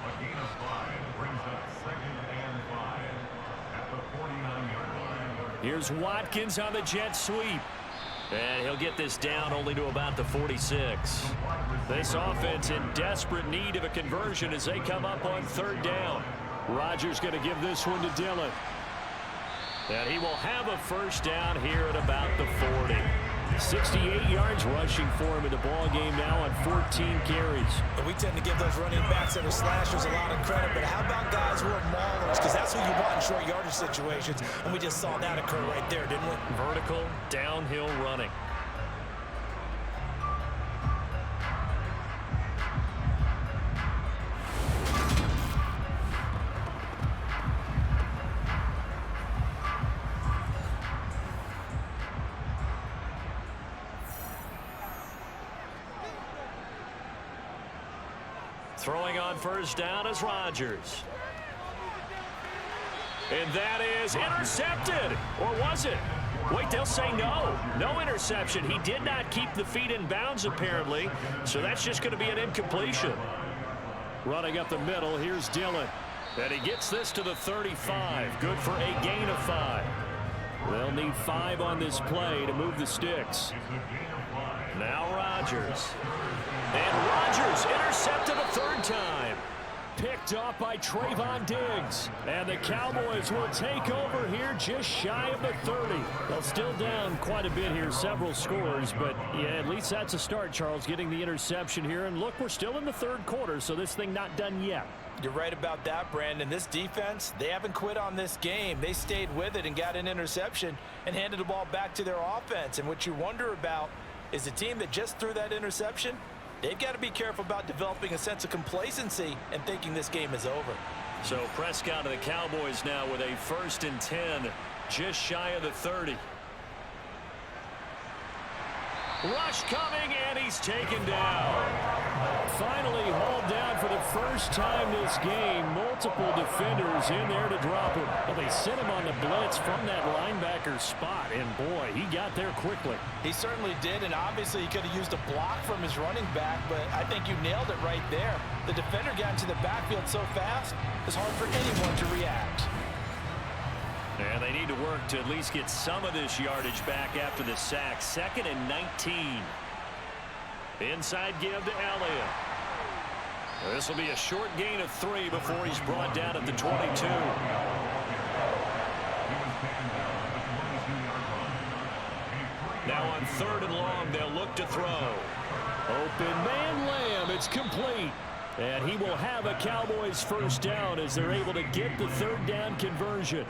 Here's Watkins on the jet sweep. And he'll get this down only to about the 46. This offense in desperate need of a conversion as they come up on 3rd down. Rodgers going to give this one to Dillon. And he will have a 1st down here at about the 40. 68 yards rushing for him in the ball game now on 14 carries. And we tend to give those running backs that are slashers a lot of credit, but how about guys who are maulers? Because that's who you want in short yardage situations, and we just saw that occur right there, didn't we? Vertical, downhill running. Throwing on 1st down is Rodgers. And that is intercepted. Or was it? Wait, they'll say no. No interception. He did not keep the feet in bounds, apparently. So that's just going to be an incompletion. Running up the middle, here's Dillon. And he gets this to the 35. Good for a gain of 5. They'll need 5 on this play to move the sticks. Now Rodgers. And Rodgers intercepted a 3rd time. Picked off by Trayvon Diggs. And the Cowboys will take over here just shy of the 30. They'll still down quite a bit here, several scores. But, yeah, at least that's a start, Charles, getting the interception here. And, look, we're still in the 3rd quarter, so this thing not done yet. You're right about that, Brandon. This defense, they haven't quit on this game. They stayed with it and got an interception and handed the ball back to their offense. And what you wonder about is the team that just threw that interception, they've got to be careful about developing a sense of complacency and thinking this game is over. So Prescott of the Cowboys now with a 1st and 10, just shy of the 30. Rush coming, and he's taken down. Finally hauled down for the first time this game. Multiple defenders in there to drop him. Well, they sent him on the blitz from that linebacker spot, and boy, he got there quickly. He certainly did, and obviously he could have used a block from his running back, but I think you nailed it right there. The defender got into the backfield so fast, it's hard for anyone to react. And they need to work to at least get some of this yardage back after the sack. 2nd and 19. Inside give to Elliott. This will be a short gain of 3 before he's brought down at the 22. Now on 3rd and long, they'll look to throw. Open man Lamb. It's complete. And he will have a Cowboys 1st down as they're able to get the 3rd down conversion.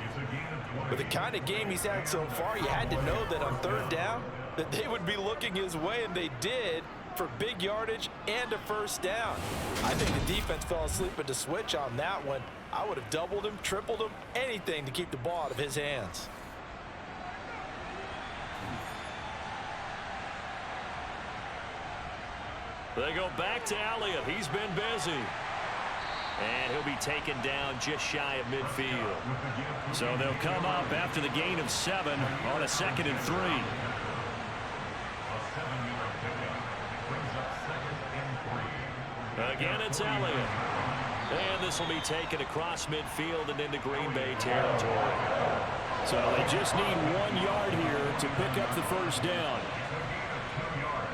With the kind of game he's had so far, you had to know that on 3rd down that they would be looking his way, and they did, for big yardage and a 1st down. I think the defense fell asleep at the switch on that one. I would have doubled him, tripled him, anything to keep the ball out of his hands. They go back to Elliott. He's been busy. And he'll be taken down just shy of midfield. So they'll come up after the gain of 7 on a 2nd and 3. Again, it's Elliott. And this will be taken across midfield and into Green Bay territory. So they just need 1 yard here to pick up the 1st down.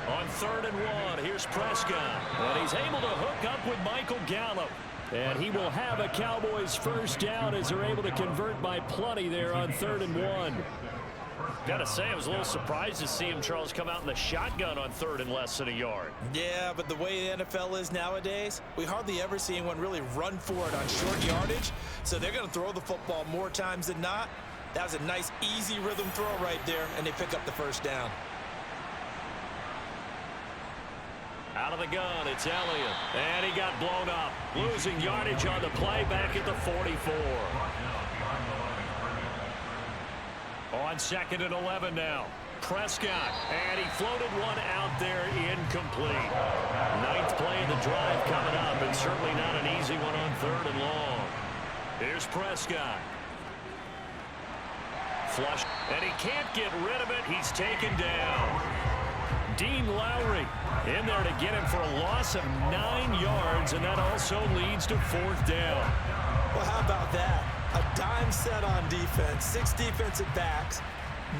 On 3rd and 1, here's Prescott. And he's able to hook up with Michael Gallup. And he will have a Cowboys 1st down as they're able to convert by plenty there on 3rd and 1. Gotta say, I was a little surprised to see him, Charles, come out in the shotgun on 3rd and less than a yard. Yeah, but the way the NFL is nowadays, we hardly ever see anyone really run for it on short yardage. So they're going to throw the football more times than not. That was a nice, easy rhythm throw right there, and they pick up the 1st down. Out of the gun, it's Elliott. And he got blown up. Losing yardage on the play back at the 44. On 2nd and 11 now. Prescott, and he floated one out there incomplete. 9th play of the drive coming up, and certainly not an easy one on 3rd and long. Here's Prescott. Flush, and he can't get rid of it. He's taken down. Dean Lowry in there to get him for a loss of 9 yards, and that also leads to 4th down. Well, how about that? A dime set on defense, 6 defensive backs.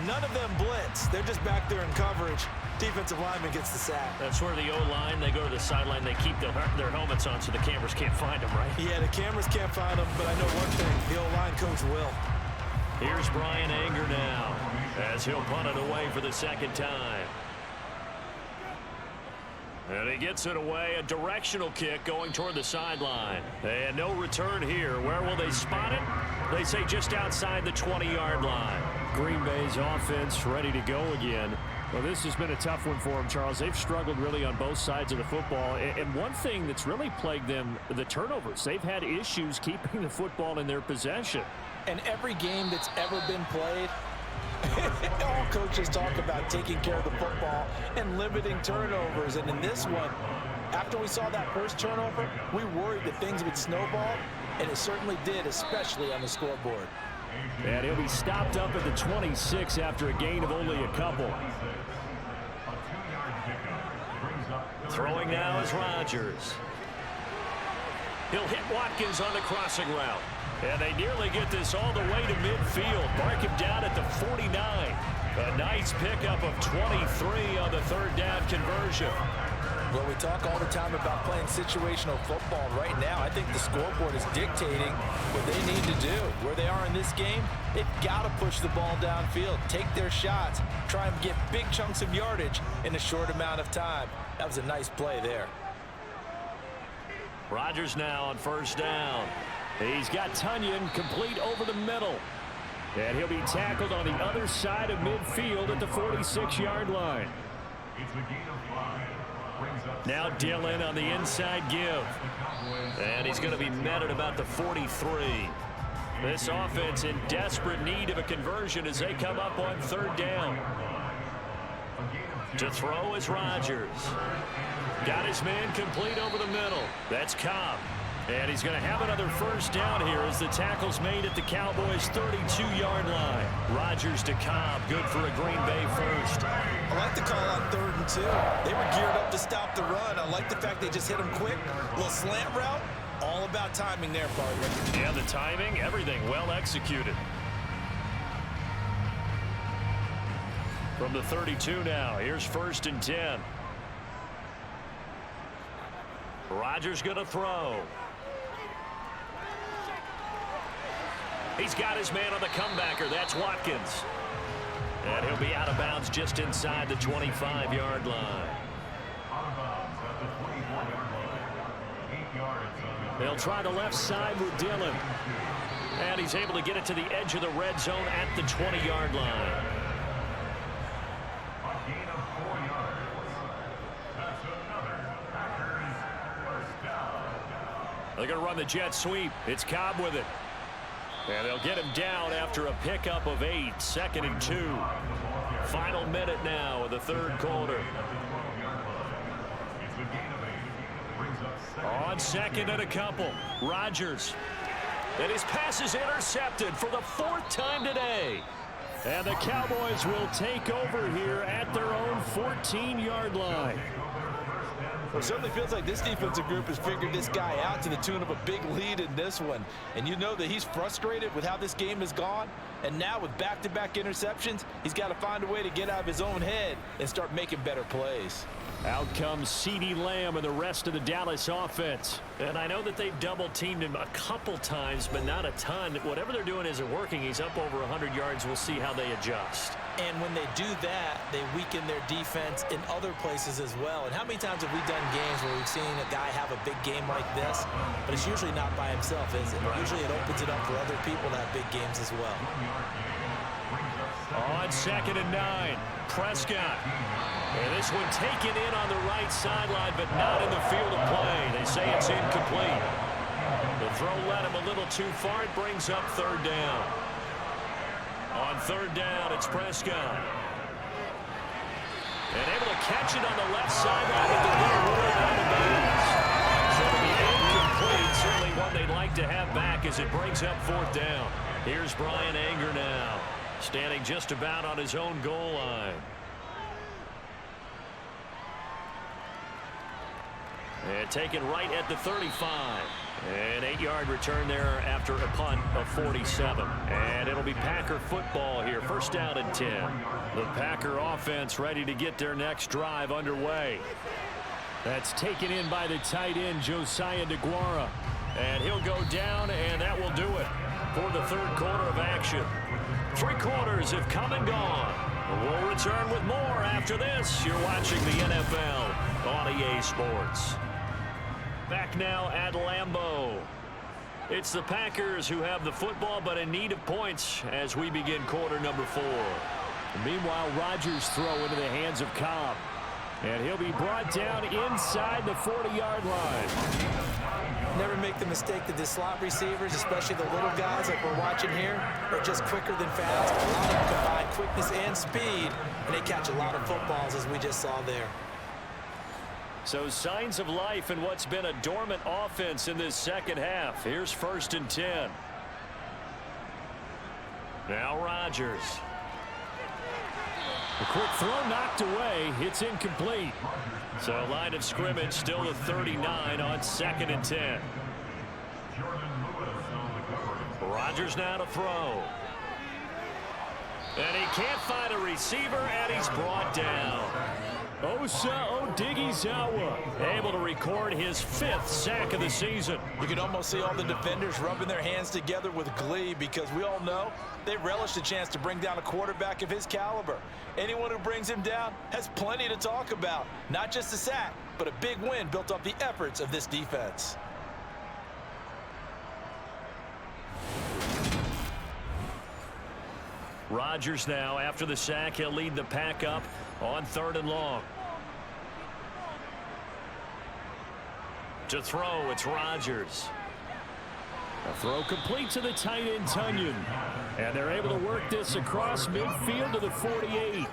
None of them blitz. They're just back there in coverage. Defensive lineman gets the sack. That's where the O-line, they go to the sideline, they keep their helmets on so the cameras can't find them, right? Yeah, the cameras can't find them, but I know one thing. The O-line coach will. Here's Brian Anger now as he'll punt it away for the 2nd time. And he gets it away, a directional kick going toward the sideline. And no return here. Where will they spot it? They say just outside the 20-yard line. Green Bay's offense ready to go again. Well, this has been a tough one for them, Charles. They've struggled really on both sides of the football. And one thing that's really plagued them, the turnovers. They've had issues keeping the football in their possession. And every game that's ever been played, all coaches talk about taking care of the football and limiting turnovers. And in this one, after we saw that first turnover, we worried that things would snowball, and it certainly did, especially on the scoreboard. And he'll be stopped up at the 26 after a gain of only a couple. Throwing now is Rodgers. He'll hit Watkins on the crossing route. And they nearly get this all the way to midfield. Mark him down at the 49. A nice pickup of 23 on the 3rd down conversion. Well, we talk all the time about playing situational football. Right now, I think the scoreboard is dictating what they need to do. Where they are in this game, they've got to push the ball downfield, take their shots, try and get big chunks of yardage in a short amount of time. That was a nice play there. Rodgers now on 1st down. He's got Tunyon complete over the middle. And he'll be tackled on the other side of midfield at the 46-yard line. Now Dillon on the inside give. And he's going to be met at about the 43. This offense in desperate need of a conversion as they come up on 3rd down. To throw is Rodgers. Got his man complete over the middle. That's Cobb. And he's going to have another 1st down here as the tackle's made at the Cowboys' 32-yard line. Rodgers to Cobb, good for a Green Bay 1st. I like the call on 3rd and 2. They were geared up to stop the run. I like the fact they just hit him quick. A little slant route. All about timing there, partner. Yeah, the timing, everything well executed. From the 32 now, here's 1st and 10. Rodgers going to throw. He's got his man on the comebacker. That's Watkins. And he'll be out of bounds just inside the 25-yard line. They'll try the left side with Dillon. And he's able to get it to the edge of the red zone at the 20-yard line. They're going to run the jet sweep. It's Cobb with it. And they'll get him down after a pickup of 8. 2nd and 2. Final minute now of the 3rd quarter. On 2nd and a couple. Rodgers. And his pass is intercepted for the 4th time today. And the Cowboys will take over here at their own 14-yard line. Well, it certainly feels like this defensive group has figured this guy out to the tune of a big lead in this one. And you know that he's frustrated with how this game has gone. And now with back-to-back interceptions, he's got to find a way to get out of his own head and start making better plays. Out comes CeeDee Lamb and the rest of the Dallas offense. And I know that they've double-teamed him a couple times, but not a ton. Whatever they're doing isn't working. He's up over 100 yards. We'll see how they adjust. And when they do that, they weaken their defense in other places as well. And how many times have we done games where we've seen a guy have a big game like this, but it's usually not by himself, is it? Right. Usually it opens it up for other people to have big games as well. On on 2nd and 9. Prescott. And this one taken in on the right sideline, but not in the field of play. They say it's incomplete. The throw led him a little too far. It brings up 3rd down. On 3rd down, it's Prescott. And able to catch it on the left sideline with the little roll out of bounds. So it'll be incomplete. Certainly one they'd like to have back as it brings up 4th down. Here's Brian Anger now, standing just about on his own goal line. And taken right at the 35. An 8-yard return there after a punt of 47. And it'll be Packer football here. 1st down and 10. The Packer offense ready to get their next drive underway. That's taken in by the tight end, Josiah DeGuara. And he'll go down, and that will do it for the 3rd quarter of action. 3 quarters have come and gone. We'll return with more after this. You're watching the NFL on EA Sports. Back now at Lambeau. It's the Packers who have the football, but in need of points as we begin quarter number 4. Meanwhile, Rodgers throw into the hands of Cobb. And he'll be brought down inside the 40-yard line. Never make the mistake that the slot receivers, especially the little guys like we're watching here, are just quicker than fast. A lot of them combine quickness and speed, and they catch a lot of footballs, as we just saw there. So signs of life in what's been a dormant offense in this 2nd half. Here's 1st and 10. Now Rodgers. A quick throw knocked away. It's incomplete. So line of scrimmage still the 39 on 2nd and 10. Rodgers now to throw. And he can't find a receiver, and he's brought down. Osa Odighizuwa able to record his 5th sack of the season. You can almost see all the defenders rubbing their hands together with glee, because we all know they relish the chance to bring down a quarterback of his caliber. Anyone who brings him down has plenty to talk about. Not just a sack, but a big win built off the efforts of this defense. Rodgers now, after the sack, he'll lead the pack up on 3rd and long. To throw, it's Rodgers. A throw complete to the tight end, Tunyon. And they're able to work this across midfield to the 48.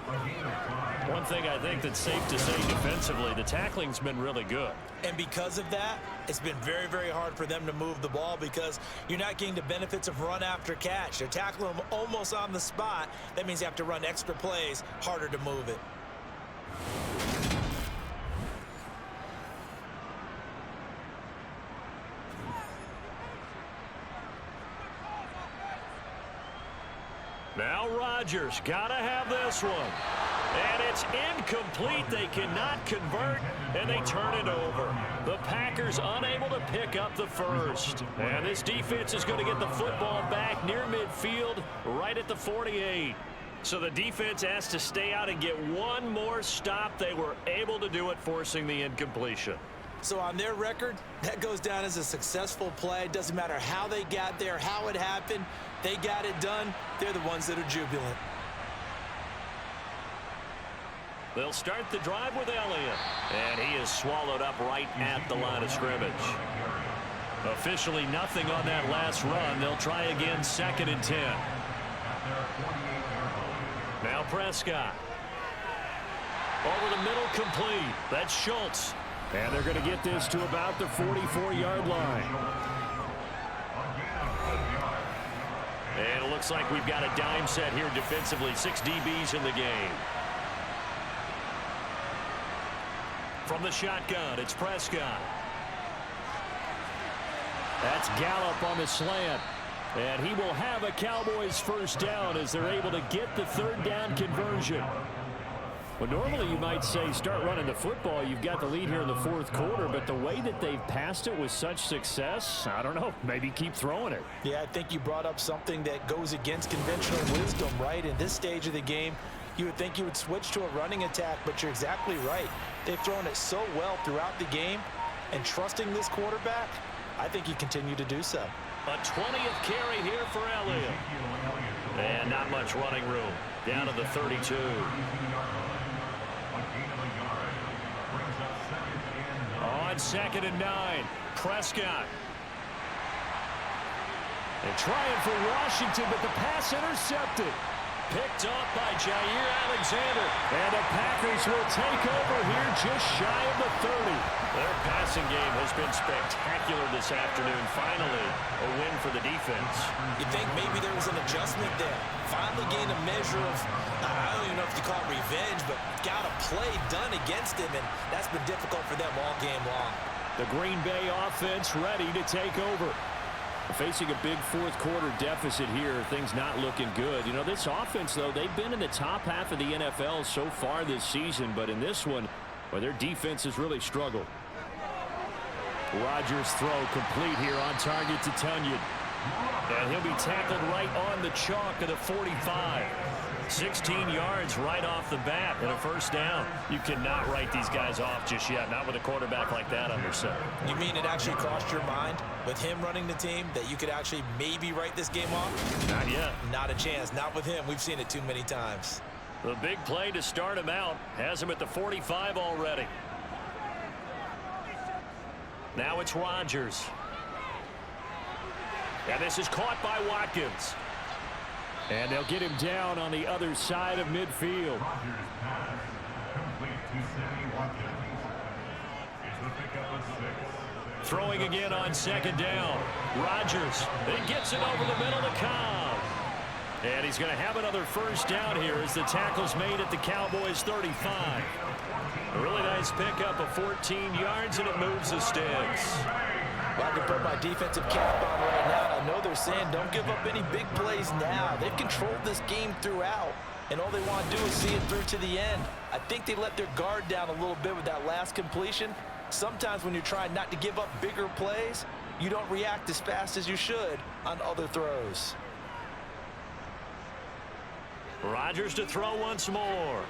One thing I think that's safe to say defensively, the tackling's been really good. And because of that, it's been very, very hard for them to move the ball, because you're not getting the benefits of run after catch. They're tackling them almost on the spot. That means you have to run extra plays, harder to move it. Now Rodgers, gotta have this one. And it's incomplete. They cannot convert, and they turn it over. The Packers unable to pick up the 1st. And this defense is going to get the football back near midfield, right at the 48. So the defense has to stay out and get one more stop. They were able to do it, forcing the incompletion. So on their record, that goes down as a successful play. It doesn't matter how they got there, how it happened. They got it done. They're the ones that are jubilant. They'll start the drive with Elliott. And he is swallowed up right at the line of scrimmage. Officially nothing on that last run. They'll try again, 2nd and 10. Now Prescott. Over the middle, complete. That's Schultz. And they're going to get this to about the 44-yard line. And it looks like we've got a dime set here defensively. 6 DBs in the game. From the shotgun, it's Prescott. That's Gallup on the slant. And he will have a Cowboys 1st down as they're able to get the 3rd down conversion. Well, normally you might say start running the football. You've got the lead here in the 4th quarter, but the way that they've passed it with such success, I don't know, maybe keep throwing it. Yeah, I think you brought up something that goes against conventional wisdom, right? In this stage of the game, you would think you would switch to a running attack, but you're exactly right. They've thrown it so well throughout the game, and trusting this quarterback, I think you continue to do so. A 20th carry here for Elliott. And not much running room. Down to the 32. On 2nd and 9. Prescott. And trying for Washington, but the pass intercepted. Picked off by Jair Alexander. And the Packers will take over here just shy of the 30. Their passing game has been spectacular this afternoon. Finally, a win for the defense. You think maybe there was an adjustment there. Finally gained a measure of, I don't even know if you call it revenge, but got a play done against him, and that's been difficult for them all game long. The Green Bay offense ready to take over. Facing a big fourth-quarter deficit here, things not looking good. You know, this offense, though, they've been in the top half of the NFL so far this season, but in this one, well, their defense has really struggled. Rodgers' throw complete here on target to Tunyon. And he'll be tackled right on the chalk of the 45. 16 yards right off the bat and a first down. You cannot write these guys off just yet, not with a quarterback like that under center. You mean it actually crossed your mind with him running the team that you could actually maybe write this game off? Not yet. Not a chance. Not with him. We've seen it too many times. The big play to start him out has him at the 45 already. Now it's Rodgers. And this is caught by Watkins. And they'll get him down on the other side of midfield. Throwing again on 2nd down. Rodgers. He gets it over the middle to Cobb. And he's going to have another first down here as the tackle's made at the Cowboys 35. A really nice pickup of 14 yards, and it moves the sticks. Well, I can put my defensive cap on right now. I know they're saying don't give up any big plays now. They've controlled this game throughout, and all they want to do is see it through to the end. I think they let their guard down a little bit with that last completion. Sometimes when you're trying not to give up bigger plays, you don't react as fast as you should on other throws. Rodgers to throw once more.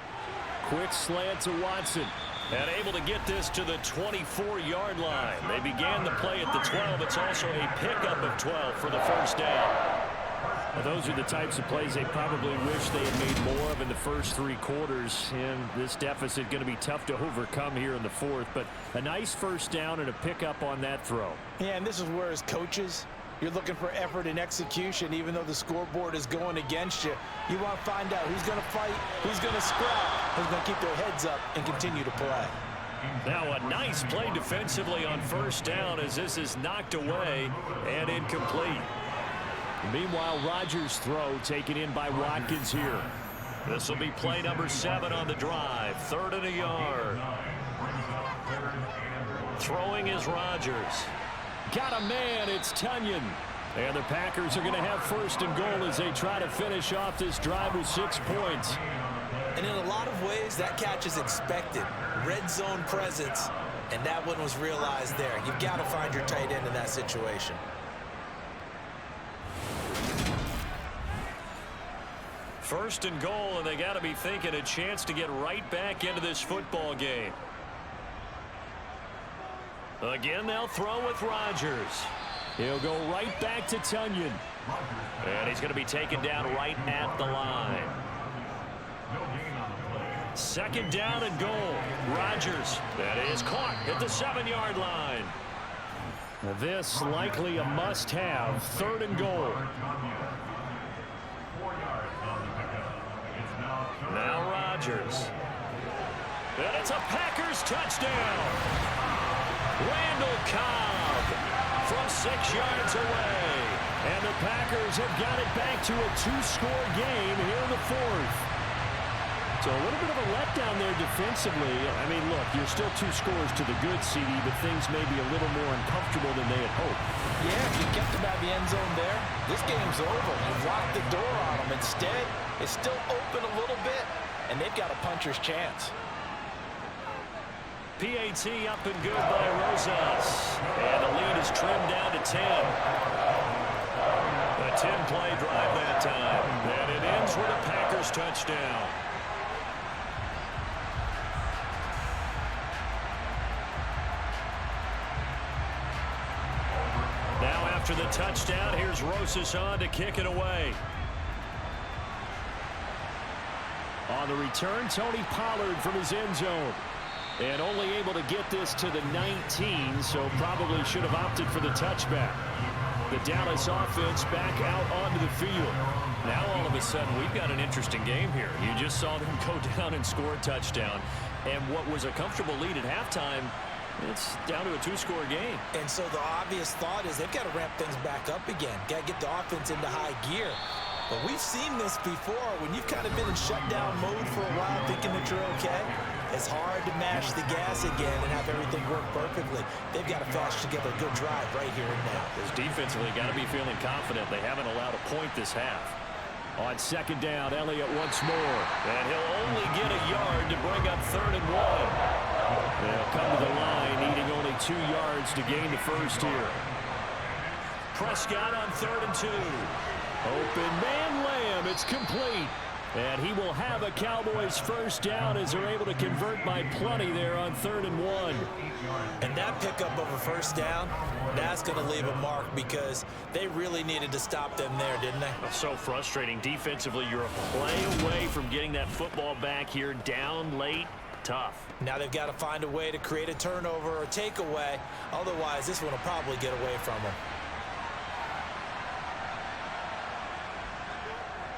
Quick slant to Watson. And able to get this to the 24-yard line. They began the play at the 12. It's also a pickup of 12 for the first down. Well, those are the types of plays they probably wish they had made more of in the first 3 quarters. And this deficit going to be tough to overcome here in the fourth. But a nice first down and a pickup on that throw. Yeah, and this is where as coaches, you're looking for effort and execution. Even though the scoreboard is going against you, you want to find out who's going to fight, who's going to scrap, who's going to keep their heads up and continue to play. Now a nice play defensively on first down as this is knocked away and incomplete. Meanwhile, Rodgers' throw taken in by Watkins here. This will be play number 7 on the drive. 3rd and a yard. Throwing is Rodgers. Got a man, it's Tunyon. And the Packers are going to have 1st and goal as they try to finish off this drive with 6 points. And in a lot of ways, that catch is expected. Red zone presence, and that one was realized there. You've got to find your tight end in that situation. First and goal, and they got to be thinking a chance to get right back into this football game. Again, they'll throw with Rodgers. He'll go right back to Tunyon. And he's going to be taken down right at the line. 2nd down and goal. Rodgers. That is caught at the 7-yard line. This likely a must-have. 3rd and goal. Now Rodgers. And it's a Packers touchdown. Randall Cobb from 6 yards away. And the Packers have got it back to a 2-score game here in the 4th. So a little bit of a letdown there defensively. I mean, look, you're still 2 scores to the good, CD, but things may be a little more uncomfortable than they had hoped. Yeah, if you kept them out of the end zone there, this game's over. You've locked the door on them. Instead, it's still open a little bit, and they've got a puncher's chance. PAT up and good by Rosas. And the lead is trimmed down to 10. A 10-play drive that time. And it ends with a Packers touchdown. Now after the touchdown, here's Rosas on to kick it away. On the return, Tony Pollard from his end zone. And only able to get this to the 19, so probably should have opted for the touchback. The Dallas offense back out onto the field. Now all of a sudden we've got an interesting game here. You just saw them go down and score a touchdown. And what was a comfortable lead at halftime, it's down to a two-score game. And so the obvious thought is they've got to ramp things back up again. Got to get the offense into high gear. But we've seen this before when you've kind of been in shutdown mode for a while thinking that you're okay. It's hard to mash the gas again and have everything work perfectly. They've got to flash together a good drive right here and now. Because defensively, got to be feeling confident. They haven't allowed a point this half. On second down, Elliott once more. And he'll only get a yard to bring up 3rd and 1. They'll come to the line, needing only 2 yards to gain the first here. Prescott on 3rd and 2. Open man Lamb, it's complete. And he will have a Cowboys first down as they're able to convert by plenty there on 3rd and 1. And that pickup of a first down, that's going to leave a mark because they really needed to stop them there, didn't they? So frustrating. Defensively, you're a play away from getting that football back here down late. Tough. Now they've got to find a way to create a turnover or takeaway. Otherwise, this one will probably get away from them.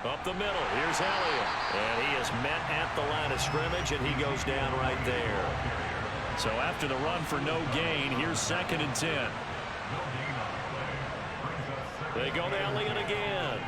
Up the middle, here's Elliott. And he is met at the line of scrimmage, and he goes down right there. So after the run for no gain, here's 2nd and 10. They go to Elliott again.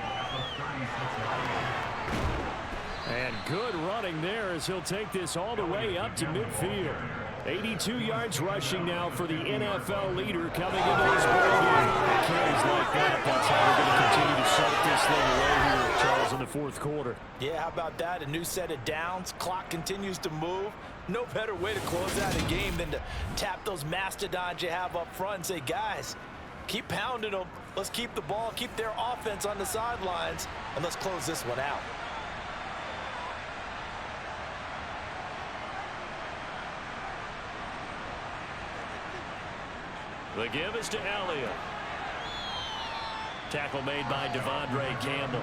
And good running there as he'll take this all the way up to midfield. 82 yards rushing now for the NFL leader coming into this ball game. Carries like that. That's how we're going to continue to set this thing away here, Charles, in the 4th quarter. Yeah, how about that? A new set of downs. Clock continues to move. No better way to close out a game than to tap those mastodons you have up front and say, guys, keep pounding them. Let's keep the ball, keep their offense on the sidelines, and let's close this one out. The give is to Elliott. Tackle made by Devondre Campbell.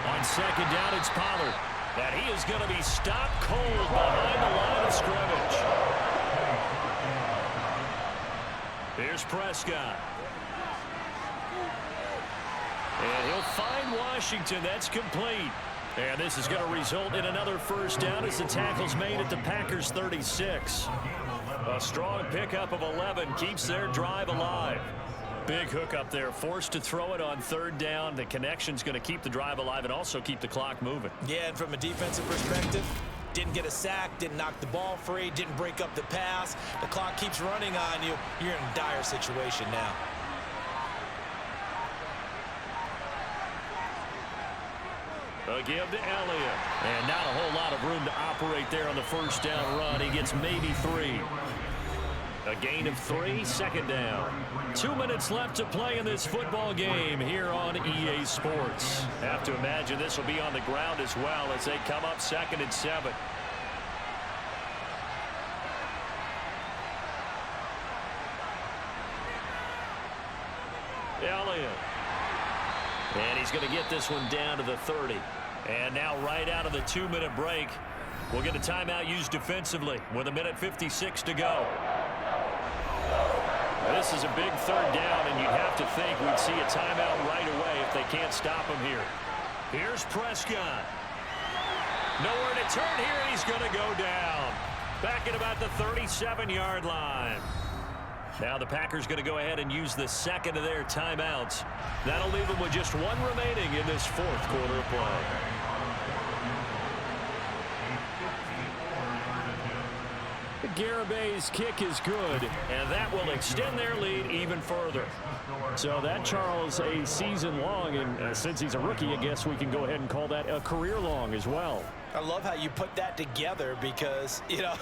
On second down, it's Pollard. And he is going to be stopped cold behind the line of scrimmage. Here's Prescott. And he'll find Washington. That's complete. And this is going to result in another first down as the tackle's made at the Packers' 36. A strong pickup of 11 keeps their drive alive. Big hook up there, forced to throw it on 3rd down. The connection's going to keep the drive alive and also keep the clock moving. Yeah, and from a defensive perspective, didn't get a sack, didn't knock the ball free, didn't break up the pass. The clock keeps running on you. You're in a dire situation now. A give to Elliott. And not a whole lot of room to operate there on the first down run. He gets maybe 3. A gain of 3, 2nd down. 2 minutes left to play in this football game here on EA Sports. Have to imagine this will be on the ground as well as they come up 2nd and 7. Elliott. And he's going to get this one down to the 30. And now right out of the 2-minute break, we'll get a timeout used defensively with 1:56 to go. This is a big 3rd down, and you'd have to think we'd see a timeout right away if they can't stop him here. Here's Prescott. Nowhere to turn here, and he's going to go down. Back at about the 37-yard line. Now the Packers going to go ahead and use the 2nd of their timeouts. That'll leave them with just 1 remaining in this 4th quarter of play. Garabay's kick is good, and that will extend their lead even further. So that, Charles, a season long, and since he's a rookie, I guess we can go ahead and call that a career long as well. I love how you put that together because, you know,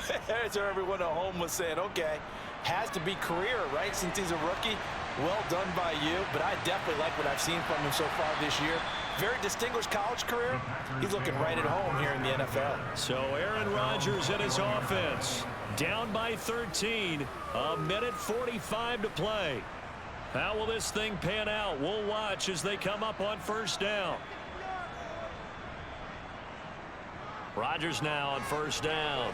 as everyone at home was saying, okay, has to be career, right, since he's a rookie. Well done by you, but I definitely like what I've seen from him so far this year. Very distinguished college career. He's looking right at home here in the NFL. So Aaron Rodgers and his offense down by 13, 1:45 to play. How will this thing pan out? We'll watch as they come up on first down. Rodgers now on first down.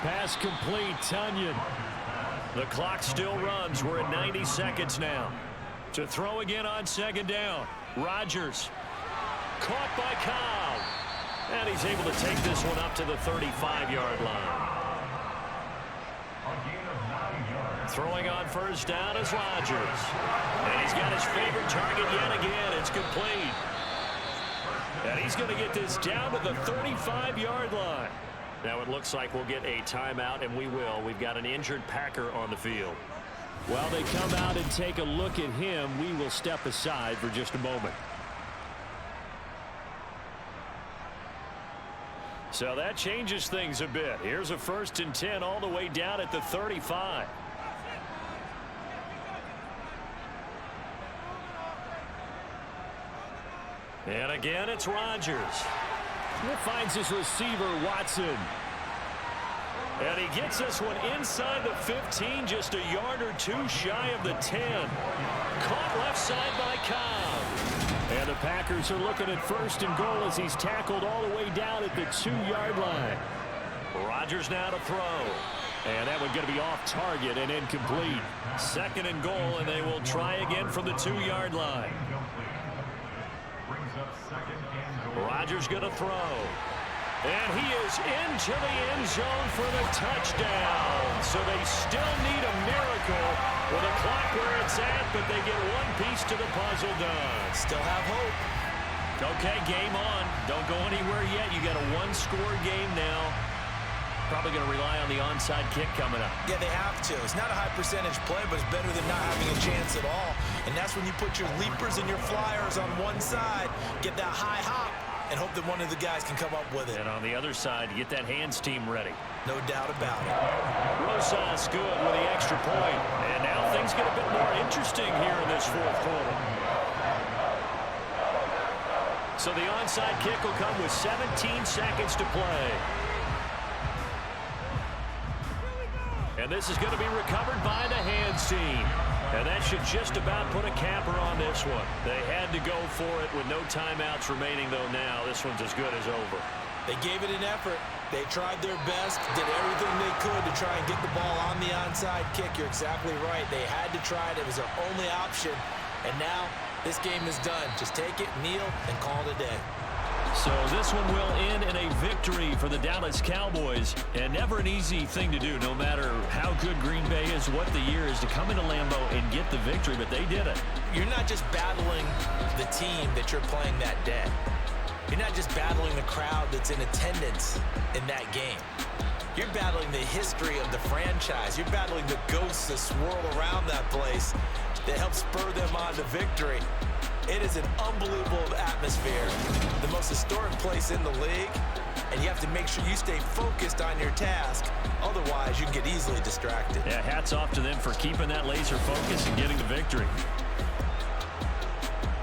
Pass complete, Tunyon. The clock still runs. We're at 90 seconds now. To throw again on second down. Rodgers. Caught by Cobb. And he's able to take this one up to the 35-yard line. Throwing on first down is Rodgers. And he's got his favorite target yet again. It's complete. And he's going to get this down to the 35-yard line. Now it looks like we'll get a timeout, and we will. We've got an injured Packer on the field. While they come out and take a look at him, we will step aside for just a moment. So that changes things a bit. Here's a 1st and 10 all the way down at the 35. And again, it's Rodgers. He finds his receiver, Watson. And he gets this one inside the 15, just a yard or two shy of the 10. Caught left side by Cobb. And the Packers are looking at 1st and goal as he's tackled all the way down at the 2-yard line. Rodgers now to throw. And that one going to be off target and incomplete. 2nd and goal, and they will try again from the 2-yard line. Rodgers going to throw. And he is into the end zone for the touchdown. So they still need a miracle with a clock where it's at, but they get one piece to the puzzle done. Still have hope. Okay, game on. Don't go anywhere yet. You got a one-score game now. Probably going to rely on the onside kick coming up. Yeah, they have to. It's not a high percentage play, but it's better than not having a chance at all. And that's when you put your leapers and your flyers on one side, get that high hop, and hope that one of the guys can come up with it. And on the other side, get that hands team ready. No doubt about it. Rosas good with the extra point. And now things get a bit more interesting here in this 4th quarter. So the onside kick will come with 17 seconds to play. And this is going to be recovered by the hands team. And that should just about put a capper on this one. They had to go for it with no timeouts remaining, though now this one's as good as over. They gave it an effort. They tried their best, did everything they could to try and get the ball on the onside kick. You're exactly right. They had to try it. It was their only option. And now this game is done. Just take it, kneel, and call it a day. So this one will end in a victory for the Dallas Cowboys. And never an easy thing to do, no matter how good Green Bay is, what the year is, to come into Lambeau and get the victory, but they did it. You're not just battling the team that you're playing that day. You're not just battling the crowd that's in attendance in that game. You're battling the history of the franchise. You're battling the ghosts that swirl around that place that help spur them on to victory. It is an unbelievable atmosphere, the most historic place in the league, and you have to make sure you stay focused on your task. Otherwise, you can get easily distracted. Yeah, hats off to them for keeping that laser focus and getting the victory.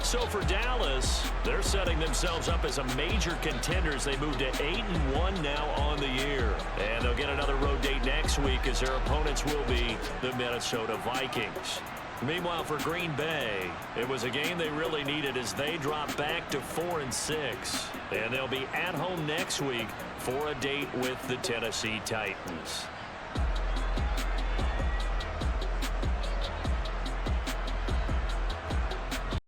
So for Dallas, they're setting themselves up as a major contender as they move to 8-1 now on the year. And they'll get another road date next week as their opponents will be the Minnesota Vikings. Meanwhile, for Green Bay, it was a game they really needed as they drop back to 4-6. And they'll be at home next week for a date with the Tennessee Titans.